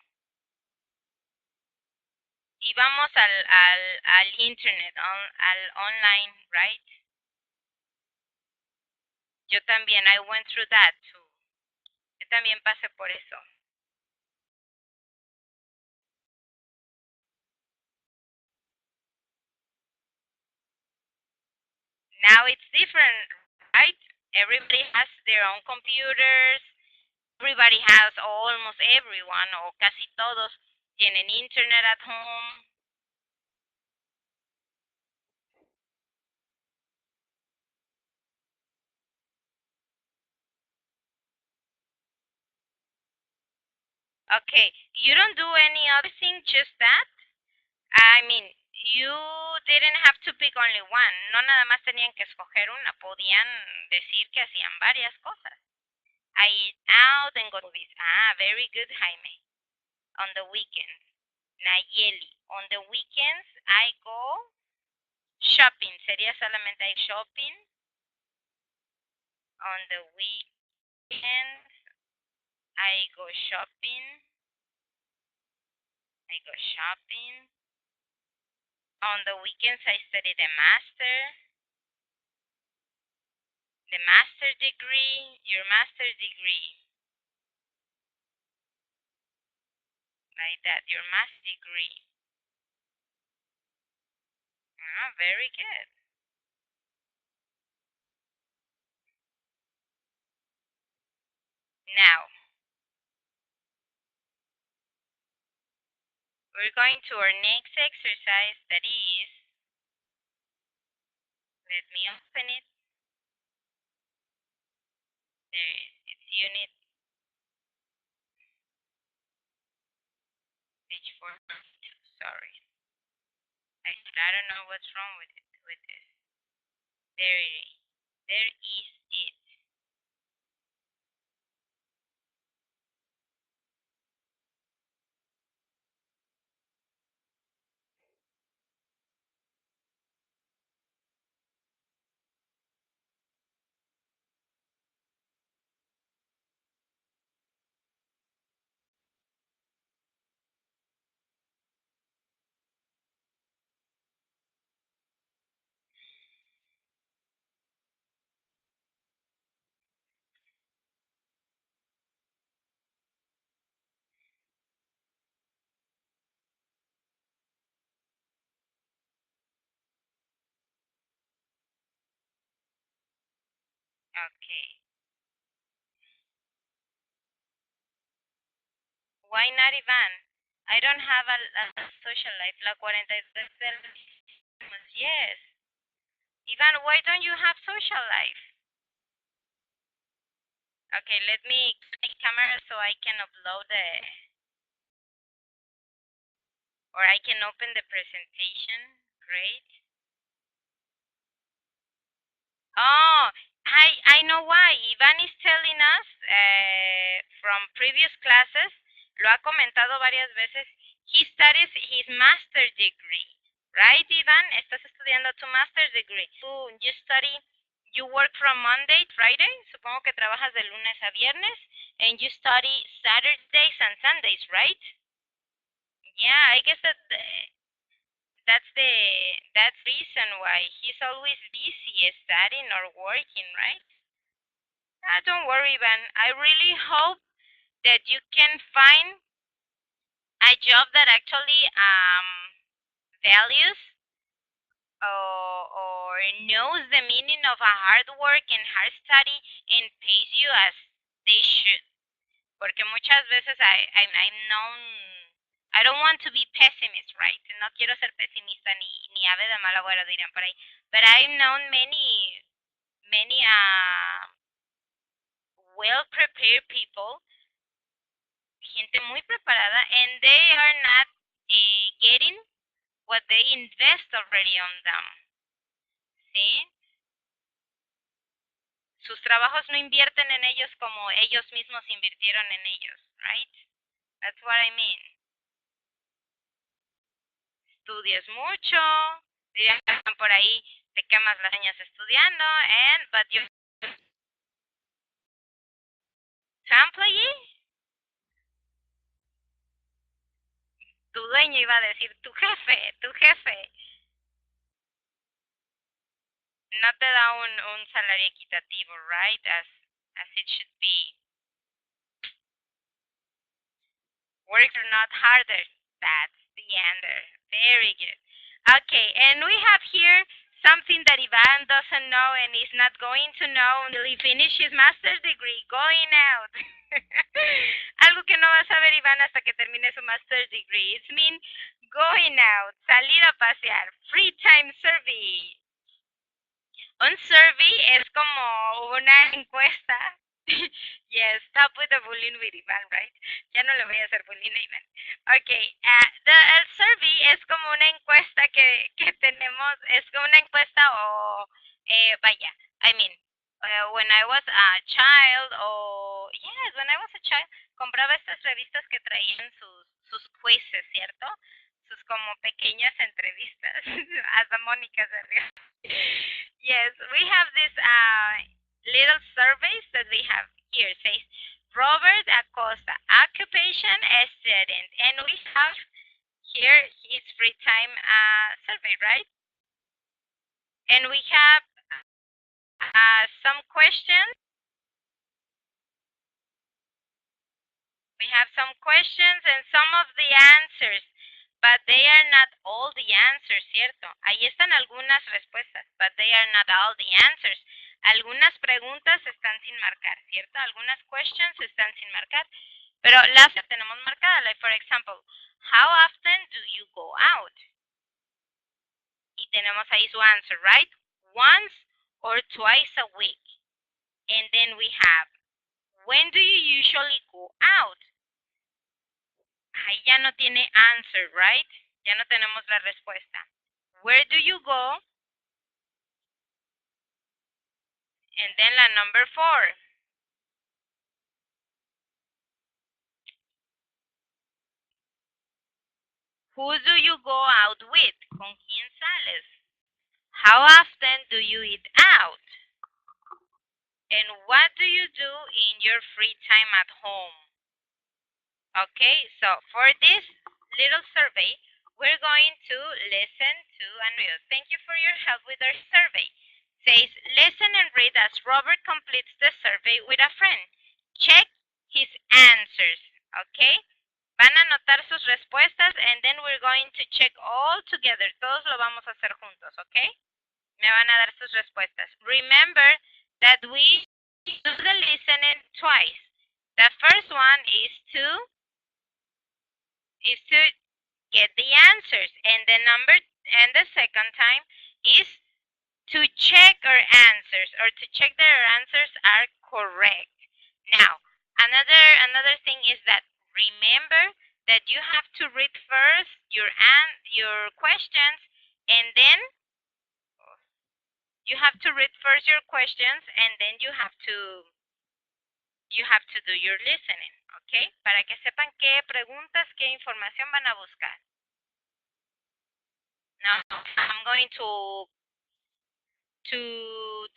íbamos al internet, al online, right? Yo también, I went through that too. Yo también pasé por eso. Now it's different, right? Everybody has their own computers. Everybody has, almost everyone, o casi todos, tienen internet at home. Okay, you don't do any other thing, just that? I mean, you didn't have to pick only one. No nada más tenían que escoger una. Podían decir que hacían varias cosas. I eat out and go to movies. Ah, very good, Jaime. On the weekends. Nayeli. On the weekends, I go shopping. Sería solamente I shopping. On the weekends, I go shopping. I go shopping. On the weekends, I study the master degree, your master degree, like that, your master degree. Ah, very good. Now, we're going to our next exercise that is, let me open it. There, it's unit page 4.2. Sorry. I don't know what's wrong with it, with this. There it is. There is it. Okay. Why not, Ivan? I don't have a social life. La 43 del... Yes. Ivan, why don't you have social life? Okay, let me click camera so I can upload the... Or I can open the presentation. Great. Oh, I know why. Iván is telling us from previous classes, lo ha comentado varias veces, he studies his master's degree. Right, Iván? Estás estudiando tu master's degree. You study, you work from Monday to Friday. Supongo que trabajas de lunes a viernes. And you study Saturdays and Sundays, right? Yeah, I guess that's reason why he's always busy studying or working, right? Don't worry, Van. I really hope that you can find a job that actually values or knows the meaning of a hard work and hard study and pays you as they should. Porque muchas veces I'm known, I don't want to be pessimist, right? No quiero ser pesimista ni ave de mal agüero dirán por ahí. But I've known many well prepared people, gente muy preparada, and they are not getting what they invest already on them. ¿Sí? Sus trabajos no invierten en ellos como ellos mismos invirtieron en ellos, right? That's what I mean. Estudias mucho, dirían por ahí, te quemas las uñas estudiando, but you... ¿Tu employee? Tu dueño iba a decir, tu jefe. No te da un salario equitativo, right? As it should be. Work or not harder. That's the answer. Very good. Okay, and we have here something that Ivan doesn't know and is not going to know until he finishes his master's degree, going out. Algo que no va a saber Iván hasta que termine su master's degree. It's mean going out, salir a pasear, free time survey. Un survey es como una encuesta. Yes, stop with the bullying with Iván, right? Ya no le voy a hacer bullying a Iván. Okay, el survey es como una encuesta que tenemos, es como una encuesta o, vaya, I mean, when I was a child, yes, when I was a child, compraba estas revistas que traían sus quizzes, ¿cierto? Sus como pequeñas entrevistas. Hasta Mónica se rió. Yes, we have this little surveys that we have here. It says Robert Acosta, occupation student, and we have here his free time survey, right? And we have some questions. We have some questions and some of the answers, but they are not all the answers, ¿cierto? Ahí están algunas respuestas, but they are not all the answers. Algunas preguntas están sin marcar, ¿cierto? Algunas questions están sin marcar, pero las que tenemos marcadas, like for example, how often do you go out? Y tenemos ahí su answer, right? Once or twice a week. And then we have, when do you usually go out? Ahí ya no tiene answer, right? Ya no tenemos la respuesta. Where do you go? And then la number 4. Who do you go out with? ¿Con quién sales? How often do you eat out? And what do you do in your free time at home? Okay, so for this little survey, we're going to listen to and read. Thank you for your help with our survey. Says, listen and read as Robert completes the survey with a friend. Check his answers, okay? Van a anotar sus respuestas and then we're going to check all together. Todos lo vamos a hacer juntos, okay? Me van a dar sus respuestas. Remember that we do the listening twice. The first one is to get the answers, and the second time is to check our answers or to check that our answers are correct. Now, another thing is that remember that you have to read first your questions, and then you have to do your listening, ¿ok? Para que sepan qué preguntas, qué información van a buscar. Now, I'm going to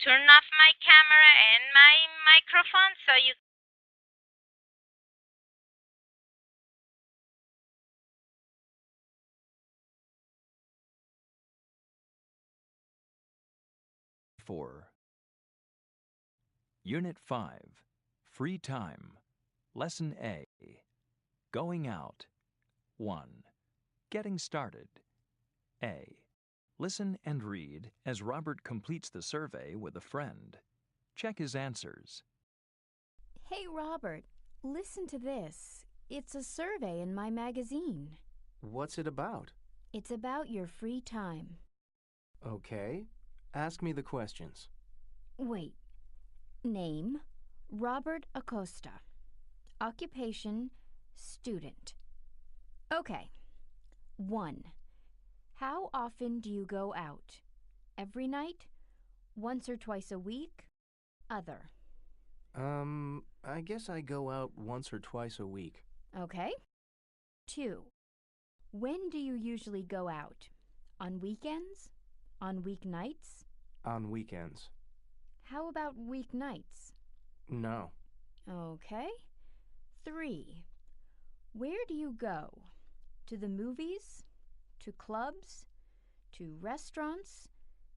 turn off my camera and my microphone so you 4. Unit 5. Free Time. Lesson A. Going Out. 1. Getting Started. A. Listen and read as Robert completes the survey with a friend. Check his answers. Hey, Robert, listen to this. It's a survey in my magazine. What's it about? It's about your free time. Okay. Ask me the questions. Wait. Name, Robert Acosta. Occupation, student. Okay. 1. How often do you go out? Every night? Once or twice a week? Other. I guess I go out once or twice a week. Okay. 2. When do you usually go out? On weekends? On weeknights? On weekends. How about weeknights? No. Okay. 3. Where do you go? To the movies? To clubs? To restaurants?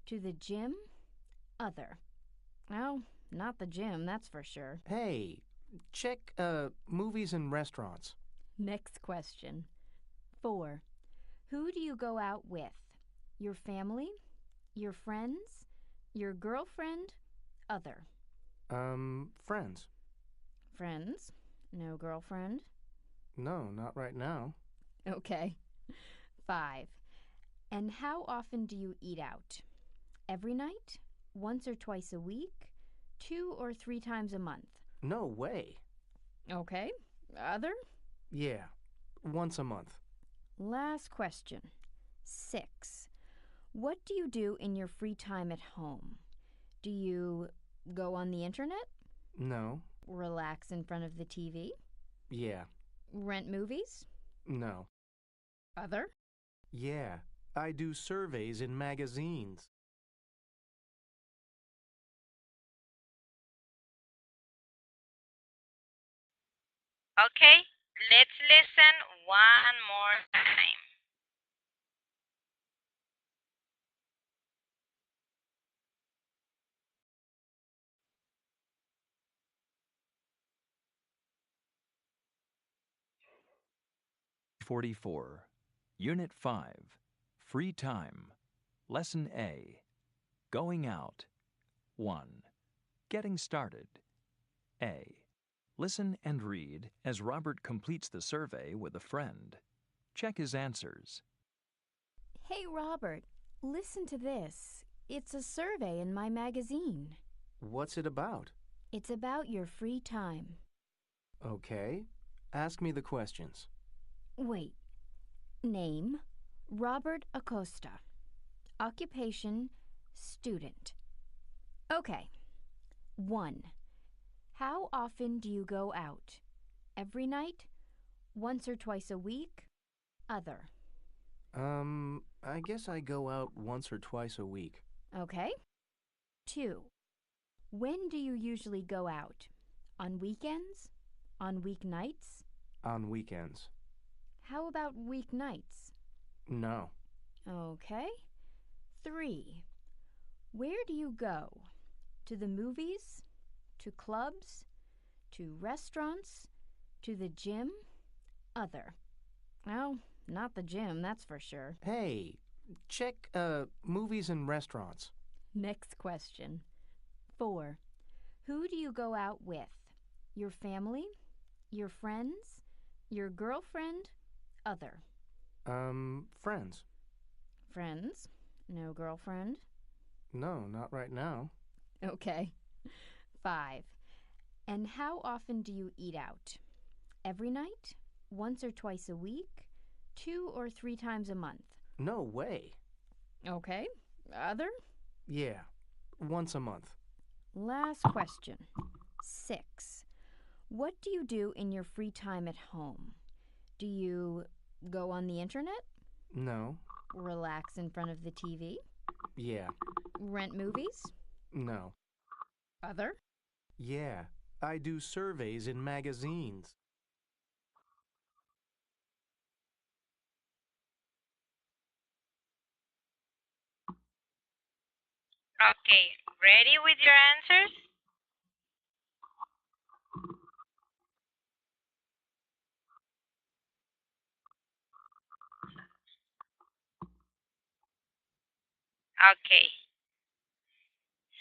To the gym? Other. Oh, not the gym, that's for sure. Hey, check, movies and restaurants. Next question. 4. Who do you go out with? Your family? Your friends? Your girlfriend? Other. Friends. Friends? No girlfriend? No, not right now. Okay. 5. And how often do you eat out? Every night? Once or twice a week? 2 or 3 times a month? No way. Okay. Other? Yeah, once a month. Last question. 6. What do you do in your free time at home? Do you go on the internet? No. Relax in front of the TV? Yeah. Rent movies? No. Other? Yeah, I do surveys in magazines. Okay, let's listen one more time. .44. Unit 5. Free Time. Lesson A. Going Out. 1. Getting Started. A. Listen and read as Robert completes the survey with a friend. Check his answers. Hey, Robert, listen to this. It's a survey in my magazine. What's it about? It's about your free time. Okay. Ask me the questions. Wait. Name, Robert Acosta. Occupation, student. Okay. 1. How often do you go out? Every night? Once or twice a week? Other. I guess I go out once or twice a week. Okay. 2. When do you usually go out? On weekends? On weeknights? On weekends. How about weeknights? No. Okay. 3. Where do you go? To the movies? To clubs? To restaurants? To the gym? Other. Oh, not the gym, that's for sure. Hey, check, movies and restaurants. Next question. 4. Who do you go out with? Your family? Your friends? Your girlfriend? Other. Friends. Friends? No girlfriend? No, not right now. Okay. 5. And how often do you eat out? Every night? Once or twice a week? 2 or 3 times a month? No way. Okay. Other? Yeah, once a month. Last question. 6. What do you do in your free time at home? Do you go on the internet? No. Relax in front of the TV? Yeah. Rent movies? No. Other? Yeah, I do surveys in magazines. Okay, ready with your answers? Okay.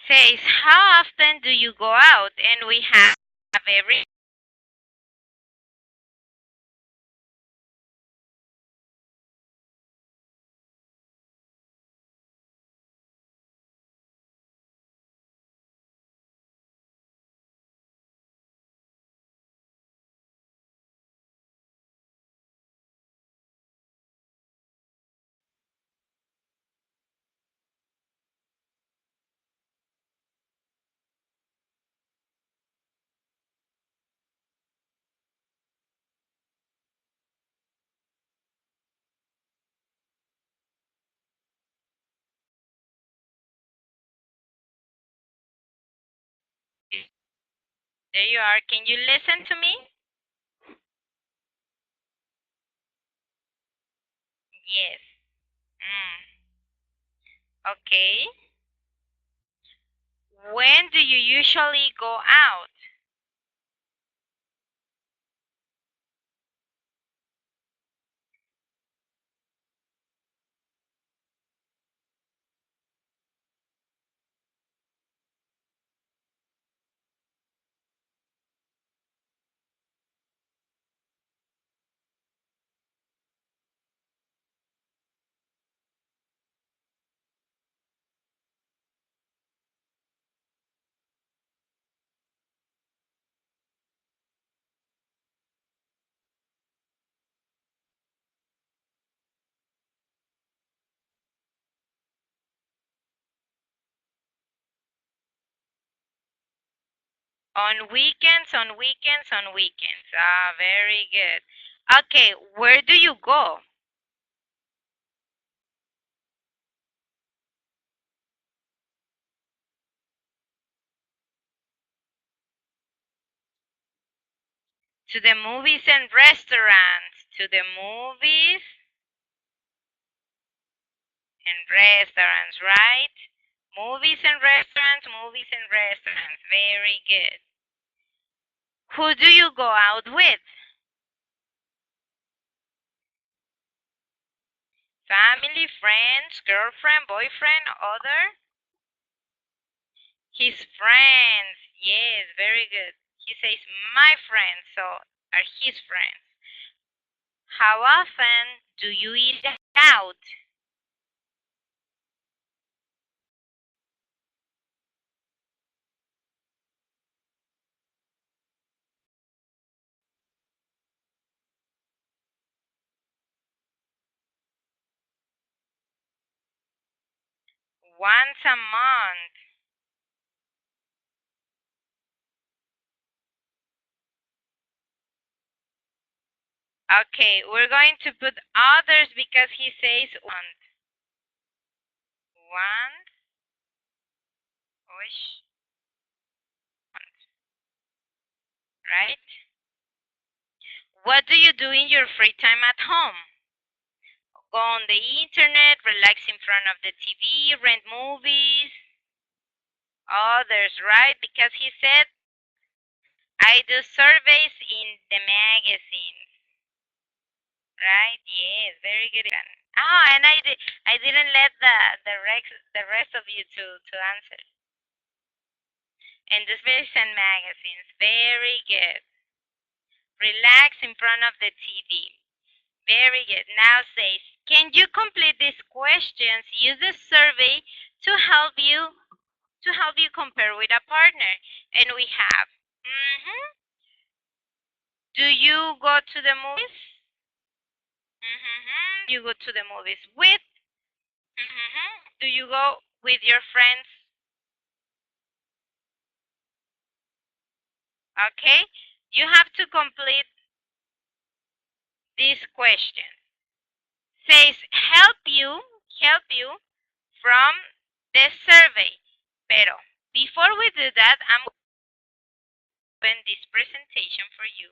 Says, how often do you go out? And we have every there you are. Can you listen to me? Yes. Okay. When do you usually go out? On weekends, on weekends, on weekends. Ah, very good. Okay, where do you go? To the movies and restaurants. To the movies and restaurants, right? Movies and restaurants, movies and restaurants. Very good. Who do you go out with? Family, friends, girlfriend, boyfriend, other? His friends. Yes, very good. He says my friends, so are his friends. How often do you eat out? Once a month. Okay, we're going to put others because he says once. Once, wish, once, right? What do you do in your free time at home? Go on the internet, relax in front of the TV, rent movies, others, right? Because he said, I do surveys in the magazine, right? Yes, very good. Oh, and I didn't let the rest of you to answer. Newspapers and magazines. Very good. Relax in front of the TV. Very good. Now says, can you complete these questions? Use the survey to help you compare with a partner. And we have, do you go to the movies? You go to the movies with? Do you go with your friends? Okay. You have to complete this question. Says help you from the survey. Pero before we do that, I'm going to open this presentation for you.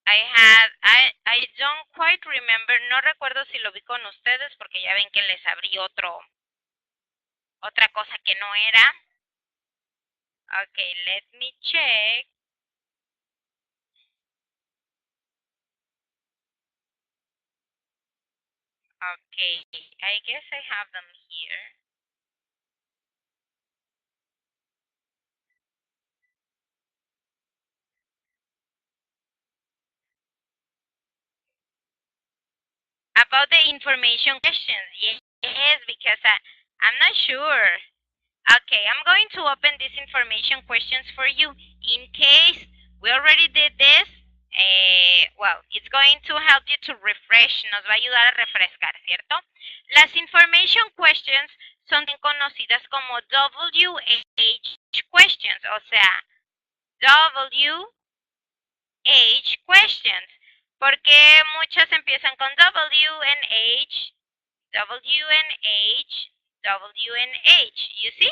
I don't quite remember, no recuerdo si lo vi con ustedes porque ya ven que les abrí otra cosa que no era. Okay, let me check. Okay, I guess I have them here. About the information questions, yes, because I'm not sure. Okay, I'm going to open these information questions for you. In case we already did this, well, it's going to help you to refresh, nos va a ayudar a refrescar, ¿cierto? Las information questions son conocidas como WH questions, o sea, WH questions, porque muchas empiezan con WNH, WNH, WNH, you see?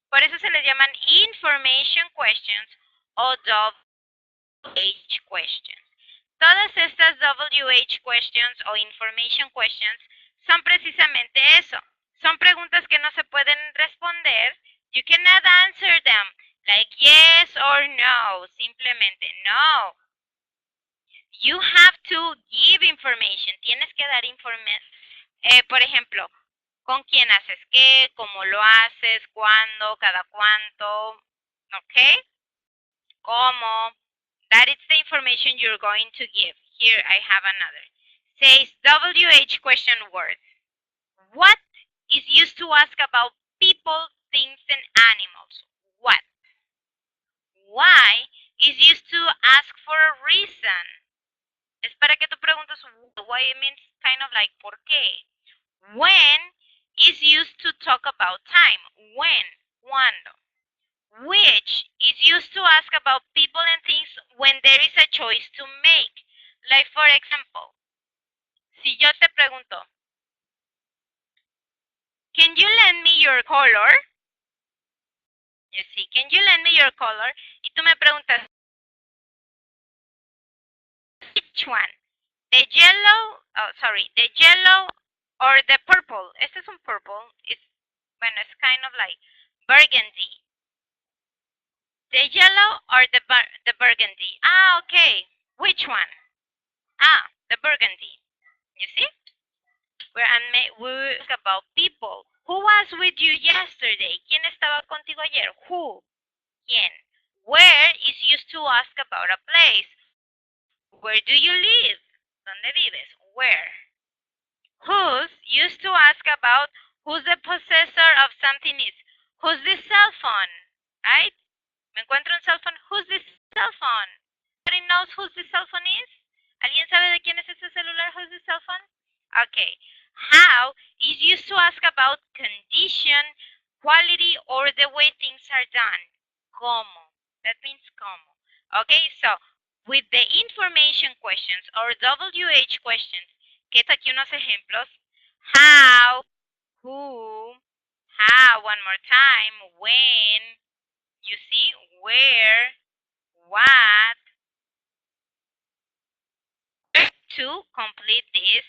Por eso se les llaman information questions o WH questions. Todas estas WH questions o information questions son precisamente eso. Son preguntas que no se pueden responder. You cannot answer them like yes or no. Simplemente no. You have to give information. Tienes que dar información. Por ejemplo, con quién haces qué, cómo lo haces, cuándo, cada cuánto, ¿ok? ¿Cómo? That is the information you're going to give. Here I have another. Says WH question words. What is used to ask about people, things, and animals? What? Why is used to ask for a reason. Es para que tú preguntes why. It means kind of like por qué. When is used to talk about time. When? Cuando. Which is used to ask about people and things when there is a choice to make. Like for example, si yo te pregunto, can you lend me your color? You see, can you lend me your color? Y tú me preguntas, which one? The yellow, the yellow or the purple. Este es un purple. It's kind of like burgundy. The yellow or the burgundy? Ah, okay. Which one? Ah, the burgundy. You see? We talk about people. Who was with you yesterday? ¿Quién estaba contigo ayer? Who? ¿Quién? Where is used to ask about a place. Where do you live? ¿Dónde vives? Where? Whose used to ask about who's the possessor of something is. Who's this cell phone? Right? Me encuentro un cell phone. Who's this cell phone? Anybody knows whose this cell phone is? ¿Alguien sabe de quién es ese celular? Who's this cell phone? Okay. How is used to ask about condition, quality, or the way things are done. ¿Cómo? That means ¿cómo? Okay, so with the information questions or WH questions, que es aquí unos ejemplos. How, who, how, one more time, when, you see, where, what, to complete these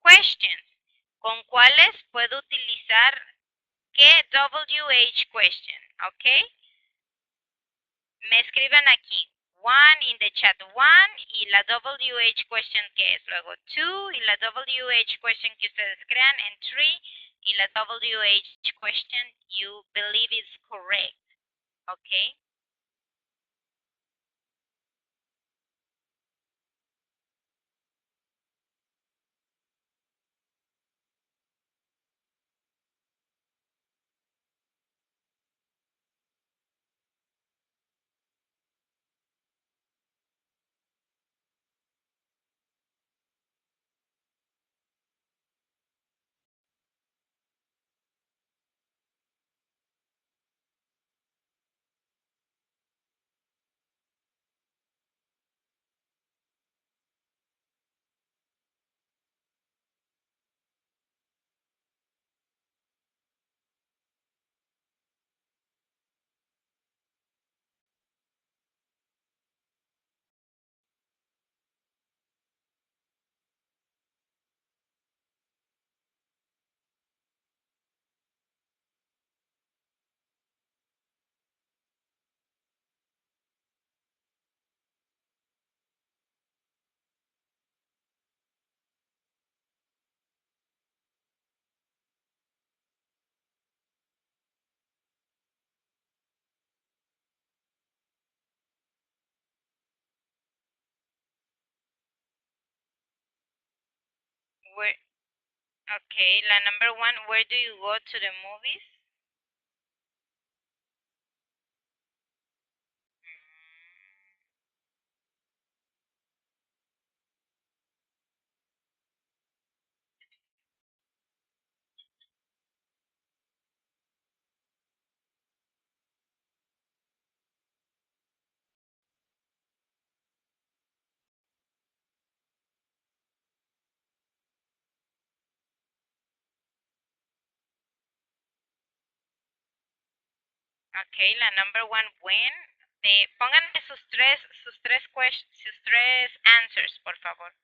questions. ¿Con cuáles puedo utilizar qué WH question? ¿Ok? Me escriben aquí one in the chat, one, y la WH question que es luego two, y la WH question que ustedes crean, and three, y la WH question you believe is correct. Okay? Where, okay, la number one, where do you go to the movies? Okay, la number one, when. Pónganme sus tres answers, por favor.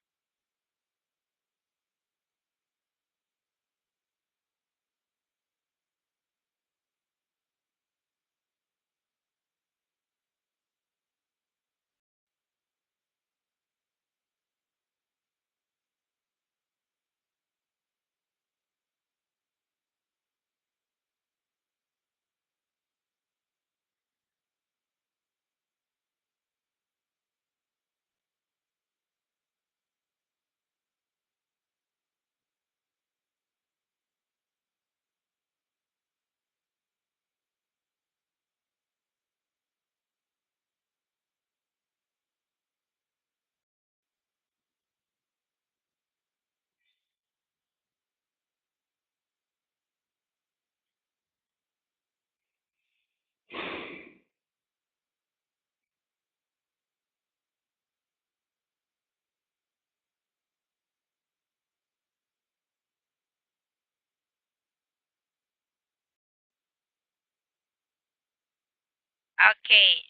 Okay,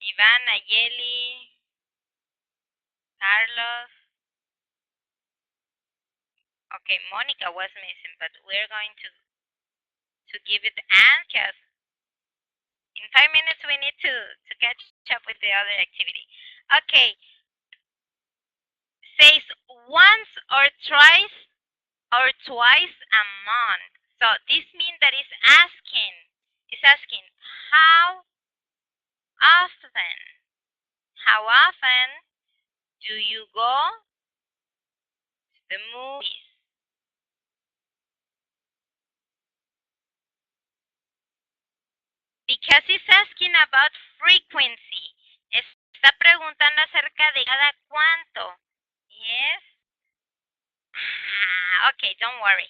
Iván, Ayeli, Carlos. Okay, Monica was missing, but we're going to give it because in 5 minutes we need to catch up with the other activity. Okay, says once or twice a month. So this means that it's asking how often, how often do you go to the movies? Because it's asking about frequency. Está preguntando acerca de cada cuánto. Yes? Okay, don't worry.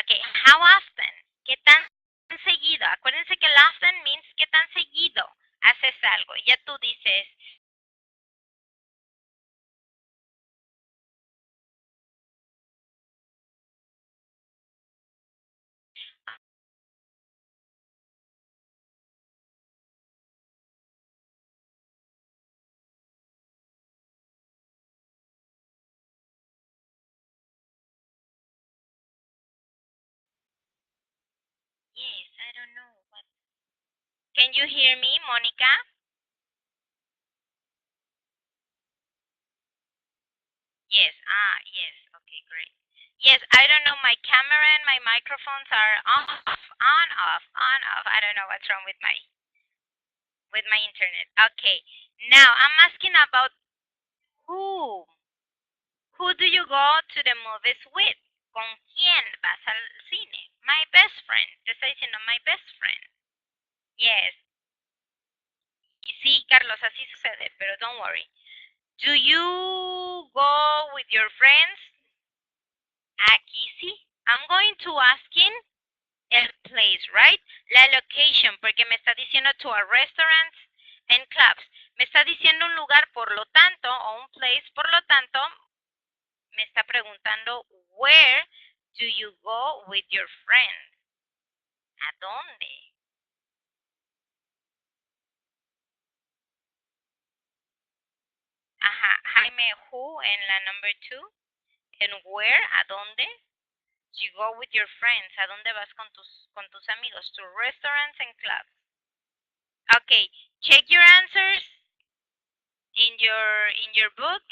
Okay, how often? ¿Qué tan seguido? Acuérdense que el often means qué tan seguido haces algo. Ya tú dices, yes, I don't know. What. Can you hear me, Monica? Yes. Yes. Okay, great. Yes, I don't know. My camera and my microphones are on, off, on, off. I don't know what's wrong with my internet. Okay. Now I'm asking about who. Who do you go to the movies with? ¿Con quién vas al cine? My best friend. Te está diciendo my best friend. Yes. Y sí, Carlos, así sucede, pero don't worry. Do you go with your friends? Aquí sí. I'm going to asking el place, right? La location, porque me está diciendo to a restaurants and clubs. Me está diciendo un lugar, por lo tanto, o un place, por lo tanto, me está preguntando where do you go with your friends? ¿A dónde? Ajá, Jaime, who en la number 2. And where, ¿a dónde? You go with your friends. ¿A dónde vas con tus amigos? To restaurants and clubs. Okay, check your answers in your book.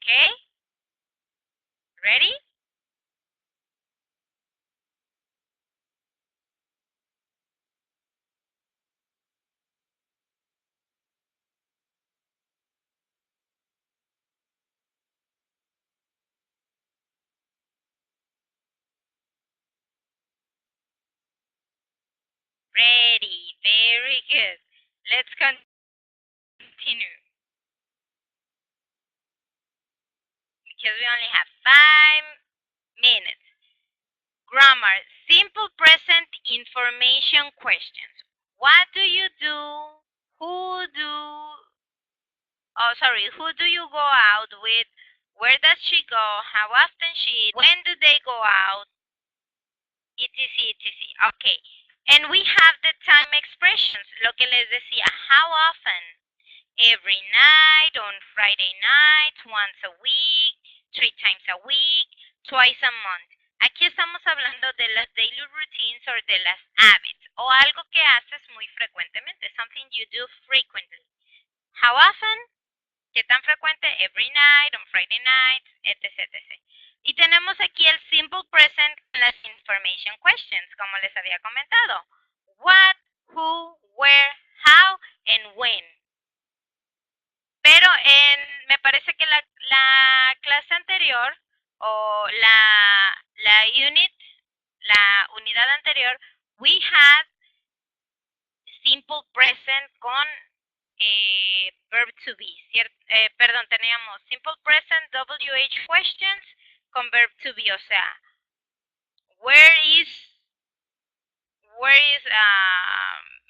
Okay? Ready? Ready. Very good. Let's continue. Because we only have 5 minutes. Grammar. Simple present information questions. What do you do? Who do... Oh, sorry. Who do you go out with? Where does she go? How often she eats? When do they go out? etc, etc. Okay. And we have the time expressions. Lo que les decía. How often? Every night, on Friday nights, once a week, 3 times a week, twice a month. Aquí estamos hablando de las daily routines or de las habits o algo que haces muy frecuentemente, something you do frequently. How often? ¿Qué tan frecuente? Every night, on Friday nights, etc, etc. Y tenemos aquí el simple present en las information questions, como les había comentado. What, who, where, how, and when. Pero me parece que la clase anterior o la unidad anterior, we had simple present con verb to be, perdón, teníamos simple present WH questions con verb to be, o sea, where is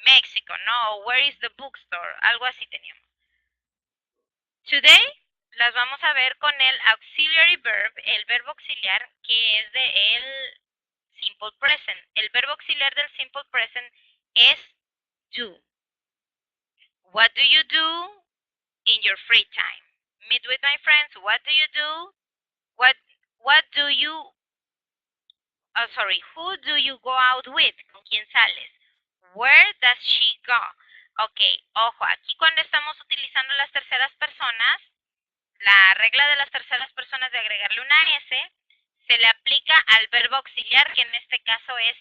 Mexico, no, where is the bookstore, algo así teníamos. Today las vamos a ver con el auxiliary verb, el verbo auxiliar que es de el simple present. El verbo auxiliar del simple present es do. What do you do in your free time? Meet with my friends. What do you do? What do you who do you go out with? ¿Con quién sales? Where does she go? Ok, ojo, aquí cuando estamos utilizando las terceras personas, la regla de las terceras personas de agregarle una S se le aplica al verbo auxiliar, que en este caso es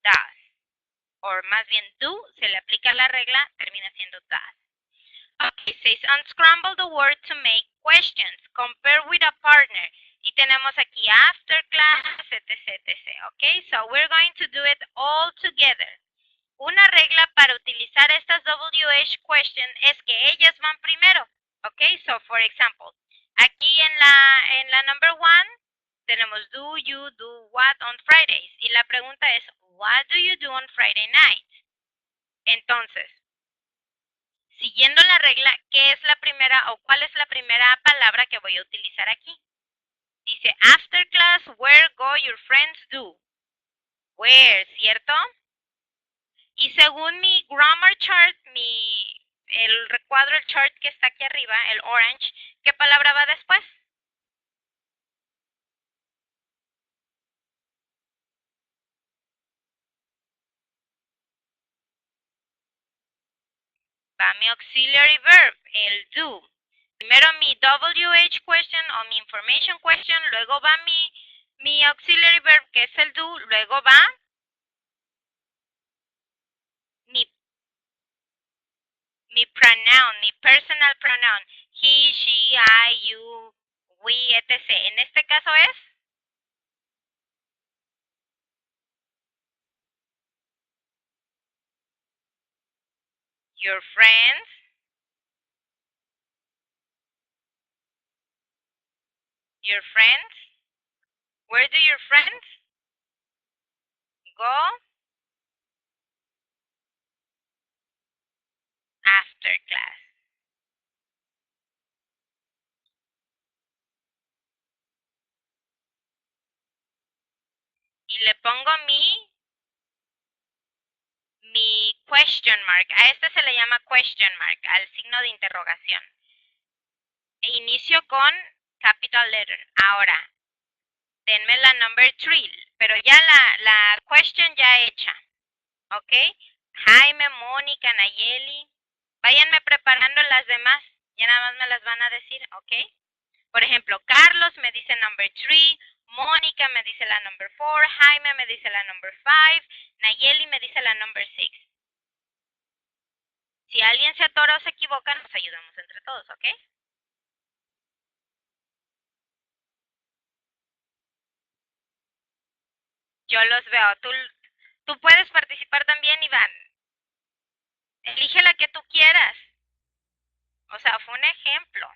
does. O más bien do, se le aplica la regla, termina siendo does. Okay, says unscramble the word to make questions. Compare with a partner. Y tenemos aquí after class, etc, etc. Okay, so we're going to do it all together. Una regla para utilizar estas WH questions es que ellas van primero. Okay, so for example, aquí en la number 1 tenemos do you do what on Fridays. Y la pregunta es, what do you do on Friday night? Entonces, siguiendo la regla, ¿qué es la primera o cuál es la primera palabra que voy a utilizar aquí? Dice, after class, where go your friends do? Where, ¿cierto? Y según mi grammar chart, el recuadro, el chart que está aquí arriba, el orange, ¿qué palabra va después? Va mi auxiliary verb, el do. Primero mi WH question o mi information question, luego va mi auxiliary verb, que es el do, luego va mi, mi pronoun, mi personal pronoun. He, she, I, you, we, etc. En este caso es your friends, your friends. Where do your friends go after class? Y le pongo mi question mark. A este se le llama question mark, al signo de interrogación. E inicio con capital letter. Ahora, denme la number 3, pero ya la question ya hecha. ¿Ok? Jaime, Mónica, Nayeli. Váyanme preparando las demás. Ya nada más me las van a decir, ¿ok? Por ejemplo, Carlos me dice number 3, Mónica me dice la number 4, Jaime me dice la number 5, Nayeli me dice la number 6. Si alguien se atora o se equivoca, nos ayudamos entre todos, ¿ok? Yo los veo. Tú puedes participar también, Iván. Elige la que tú quieras. O sea, fue un ejemplo.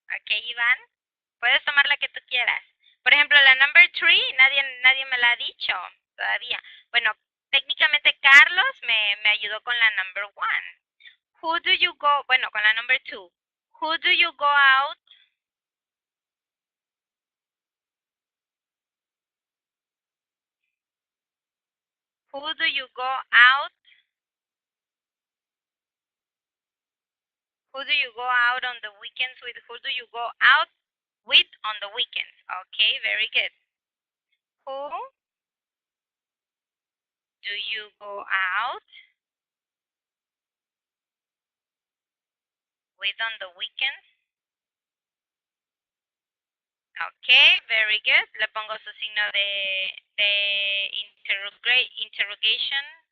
¿Ok, Iván? Puedes tomar la que tú quieras. Por ejemplo, la number 3, nadie me la ha dicho todavía. Bueno, técnicamente Carlos me ayudó con la number 1. Who do you go? Bueno, con la number 2. Who do you go out? Who do you go out? Who do you go out on the weekends with? Who do you go out with on the weekends? Okay, very good. Who do you go out with on the weekends? Okay, very good. Le pongo su signo de interrogation.